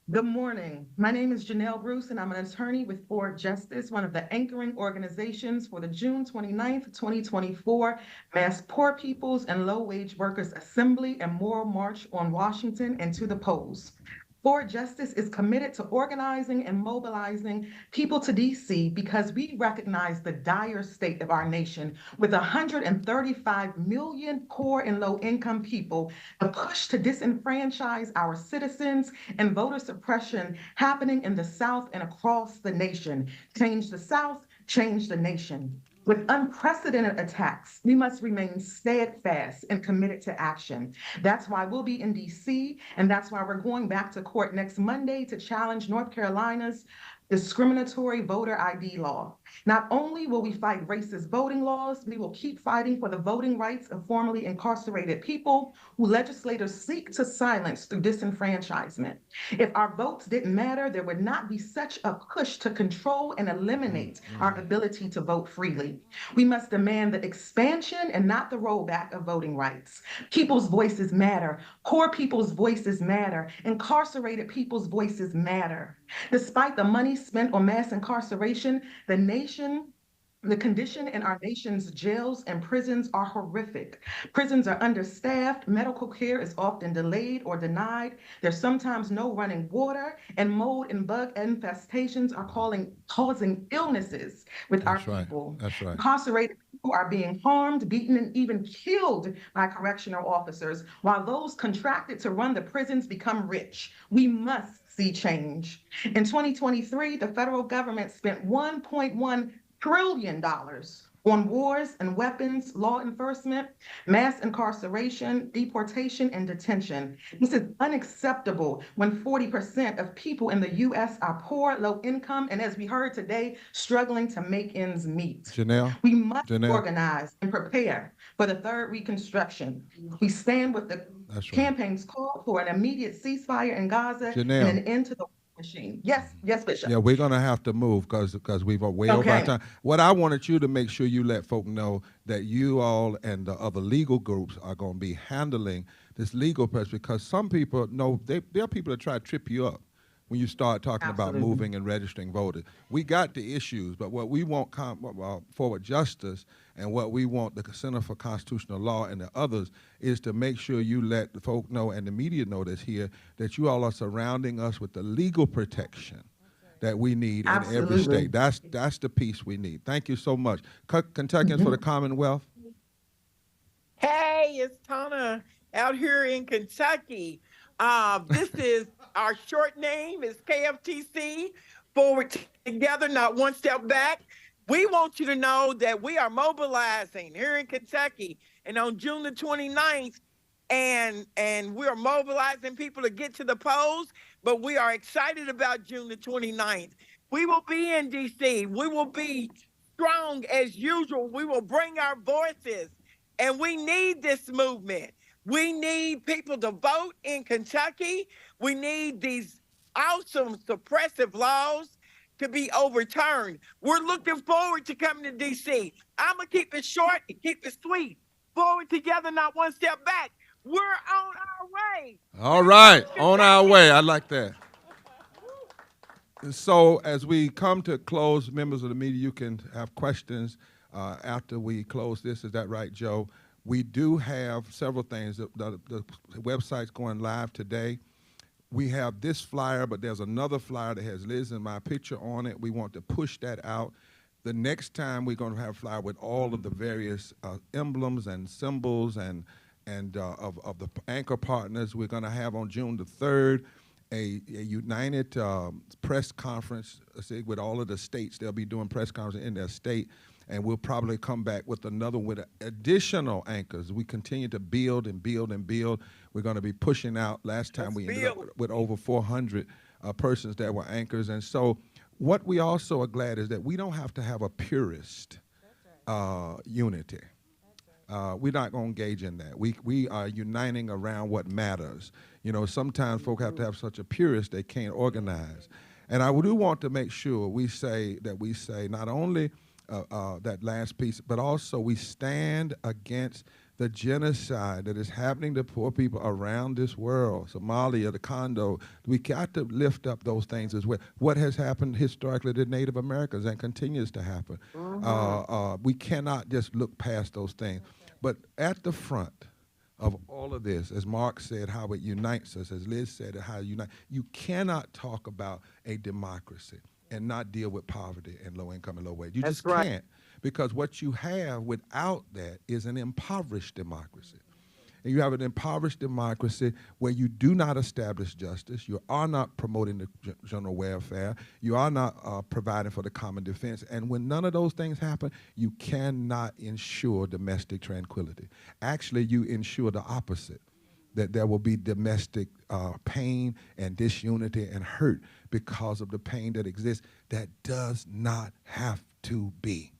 Good morning. My name is Janelle Bruce, and I'm an attorney with Forward Justice, one of the anchoring organizations for the June 29th, 2024 Mass Poor Peoples and Low-Wage Workers Assembly and Moral March on Washington and to the polls. Forward Justice is committed to organizing and mobilizing people to D.C. because we recognize the dire state of our nation with 135 million poor and low-income people, the push to disenfranchise our citizens, and voter suppression happening in the South and across the nation. Change the South, change the nation. With unprecedented attacks, we must remain steadfast and committed to action. That's why we'll be in DC, and that's why we're going back to court next Monday to challenge North Carolina's discriminatory voter ID law. Not only will we fight racist voting laws, we will keep fighting for the voting rights of formerly incarcerated people who legislators seek to silence through disenfranchisement. If our votes didn't matter, there would not be such a push to control and eliminate our ability to vote freely. We must demand the expansion and not the rollback of voting rights. People's voices matter. Poor people's voices matter. Incarcerated people's voices matter. Despite the money spent on mass incarceration, the condition in our nation's jails and prisons are horrific. Prisons are understaffed, medical care is often delayed or denied, there's sometimes no running water, and mold and bug infestations are causing illnesses with our people. That's right. Incarcerated people are being harmed, beaten, and even killed by correctional officers, while those contracted to run the prisons become rich. We must see change. In 2023, the federal government spent $1.1 trillion on wars and weapons, law enforcement, mass incarceration, deportation, and detention. This is unacceptable when 40% of people in the U.S. are poor, low income, and as we heard today, struggling to make ends meet. Janelle? We must organize and prepare for the third Reconstruction. We stand with the campaign's call for an immediate ceasefire in Gaza and an end to the machine. Yes, Bishop. Yeah, we're going to have to move because we've way over our time. What I wanted you to make sure you let folk know that you all and the other legal groups are going to be handling this legal press, because some people know, there are people that try to trip you up when you start talking about moving and registering voters. We got the issues, but what we want Forward Justice and what we want the Center for Constitutional Law and the others is to make sure you let the folk know and the media know that's here that you all are surrounding us with the legal protection that we need in every state. That's the piece we need. Thank you so much. Kentuckians for the Commonwealth. Hey, it's Tana out here in Kentucky. This is our short name is KFTC, Forward Together, Not One Step Back. We want you to know that we are mobilizing here in Kentucky. And on June the 29th, and we're mobilizing people to get to the polls, but we are excited about June the 29th. We will be in D.C. We will be strong as usual. We will bring our voices, and we need this movement. We need people to vote in Kentucky. We need these awesome suppressive laws to be overturned. We're looking forward to coming to D.C. I'm going to keep it short and keep it sweet. Forward together, not one step back. We're on our way. All right, on our way. I like that. And so as we come to close, members of the media, you can have questions after we close this. Is that right, Joe? We do have several things. The website's going live today. We have this flyer, but there's another flyer that has Liz and my picture on it. We want to push that out. The next time we're going to have a flyer with all of the various emblems and symbols and of the anchor partners. We're going to have on June the 3rd a united press conference with all of the states. They'll be doing press conferences in their state, and we'll probably come back with another with additional anchors. We continue to build and build and build. We're going to be pushing out. Last time we ended up with over 400 persons that were anchors. And so what we also are glad is that we don't have to have a purist unity. We're not going to engage in that. We are uniting around what matters. You know, sometimes folk have to have such a purist they can't organize. And I do want to make sure we say not only that last piece, but also we stand against the genocide that is happening to poor people around this world, Somalia, the Congo. We got to lift up those things as well. What has happened historically to Native Americans and continues to happen. We cannot just look past those things. But at the front of all of this, as Mark said, how it unites us, as Liz said, how it unites, you cannot talk about a democracy and not deal with poverty and low income and low wage. You just can't, because what you have without that is an impoverished democracy. And you have an impoverished democracy where you do not establish justice, you are not promoting the general welfare, you are not providing for the common defense, and when none of those things happen, you cannot ensure domestic tranquility. Actually, you ensure the opposite, that there will be domestic pain and disunity and hurt because of the pain that exists. That does not have to be.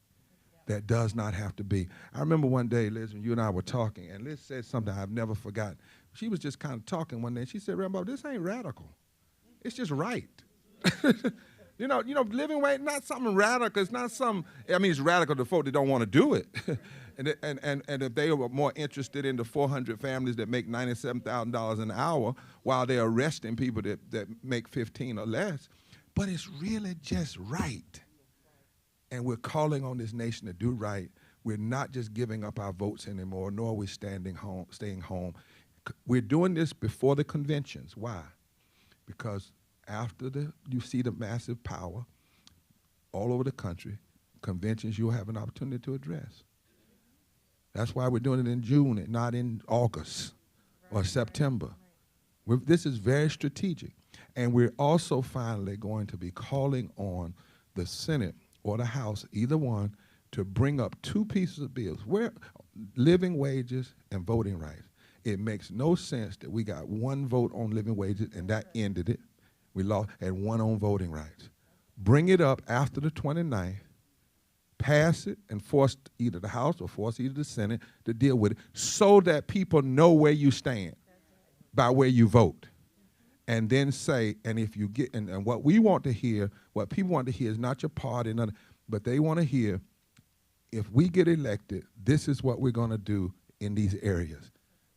That does not have to be. I remember one day, Liz, when you and I were talking, and Liz said something I've never forgotten. She was just kind of talking one day, and she said, Rambo, this ain't radical. It's just right. You know, living wage, not something radical. It's not some, I mean, it's radical to folk that don't want to do it. And if they were more interested in the 400 families that make $97,000 an hour while they're arresting people that make 15 or less, but it's really just right. And we're calling on this nation to do right. We're not just giving up our votes anymore, nor are we staying home. We're doing this before the conventions. Why? Because after you see the massive power all over the country, conventions you'll have an opportunity to address. That's why we're doing it in June and not in August or September. This is very strategic. And we're also finally going to be calling on the Senate or the House, either one, to bring up two pieces of bills, where living wages and voting rights. It makes no sense that we got one vote on living wages and that ended it. We lost, and one on voting rights. Bring it up after the 29th, pass it, and force either the House or force either the Senate to deal with it so that people know where you stand by where you vote. And then say, and if you get, and what we want to hear, what people want to hear is not your party, but they want to hear, if we get elected, this is what we're going to do in these areas.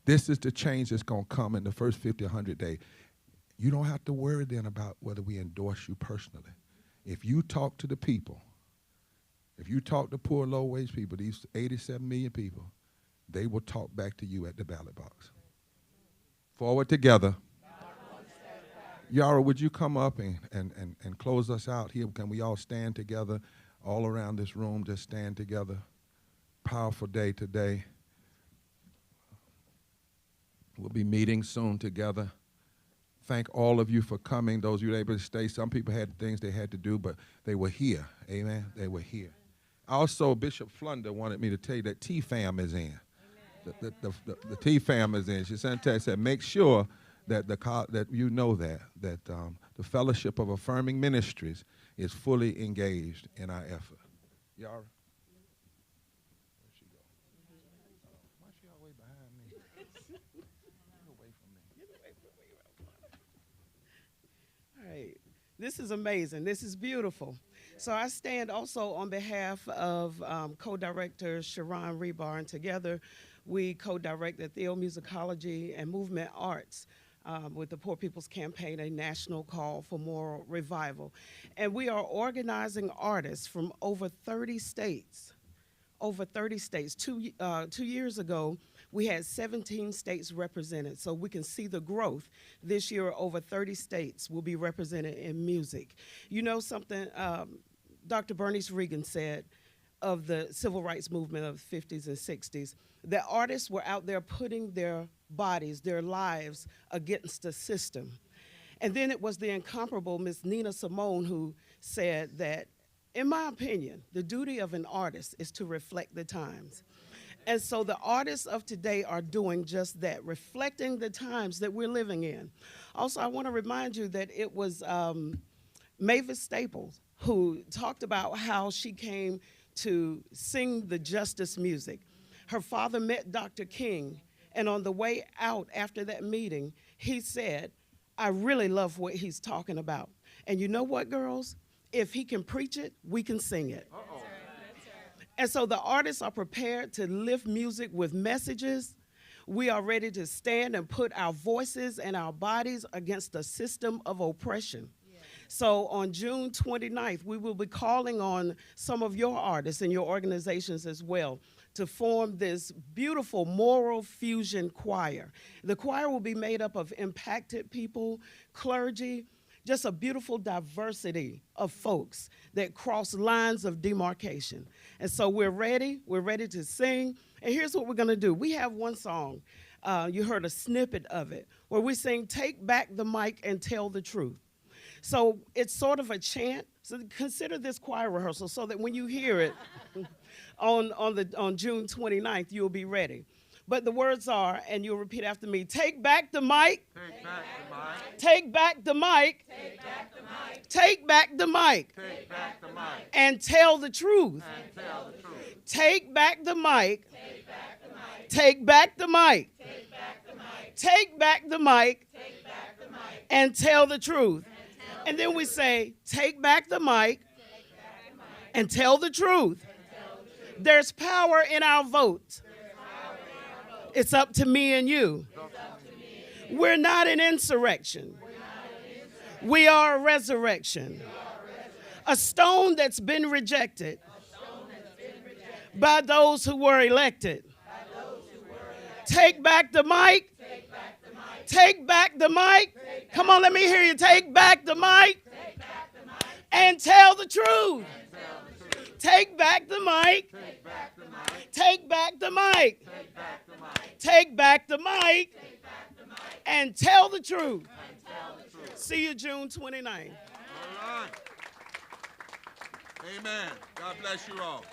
This is the change that's going to come in the first 50, 100 days. You don't have to worry then about whether we endorse you personally. If you talk to the people, if you talk to poor, low-wage people, these 87 million people, they will talk back to you at the ballot box. Forward together. Yara, would you come up and close us out here? Can we all stand together all around this room, just stand together? Powerful day today. We'll be meeting soon together. Thank all of you for coming. Those of you able to stay. Some people had things they had to do, but they were here. Amen? They were here. Also, Bishop Flunder wanted me to tell you that T-Fam is in. the T fam is in. She sent a text, said, make sure that that you know that the Fellowship of Affirming Ministries is fully engaged in our effort. Yara? Where'd she go? Why is she all the way behind me? Get away from me. All right. This is amazing. This is beautiful. So I stand also on behalf of co-director Sharon Rebar, and together we co-direct the Theomusicology and Movement Arts with the Poor People's Campaign, a national call for moral revival. And we are organizing artists from over 30 states. Over 30 states. 2 years ago, we had 17 states represented, so we can see the growth. This year, over 30 states will be represented in music. You know something, Dr. Bernice Reagan said of the civil rights movement of the 50s and 60s, that artists were out there putting their bodies, their lives against the system. And then it was the incomparable Miss Nina Simone who said that, in my opinion, the duty of an artist is to reflect the times. And so the artists of today are doing just that, reflecting the times that we're living in. Also, I want to remind you that it was Mavis Staples who talked about how she came to sing the justice music. Her father met Dr. King, and on the way out after that meeting, he said, I really love what he's talking about. And you know what, girls? If he can preach it, we can sing it. Uh-oh. And so the artists are prepared to lift music with messages. We are ready to stand and put our voices and our bodies against the system of oppression. Yeah. So on June 29th, we will be calling on some of your artists and your organizations as well to form this beautiful moral fusion choir. The choir will be made up of impacted people, clergy, just a beautiful diversity of folks that cross lines of demarcation. And so we're ready to sing. And here's what we're gonna do. We have one song, you heard a snippet of it, where we sing, Take Back the Mic and Tell the Truth. So it's sort of a chant. So consider this choir rehearsal so that when you hear it on June 29th, you'll be ready. But the words are, and you'll repeat after me, take back the mic. Take back the mic. Take back the mic. Take back the mic. Take back the mic. And tell the truth. And tell the truth. Take back the mic. Take back the mic. Take back the mic. And tell the truth. And then we say, take back the mic and tell the truth. There's power in our vote. It's up to me and you. We're not an insurrection. We are a resurrection. A stone that's been rejected by those who were elected. Take back the mic. Take back the mic. Come on, let me hear you. Take back the mic and tell the truth. Take back the mic. Take back the mic. Take back the mic and tell the truth. See you June 29th. All right. Amen. God bless you all.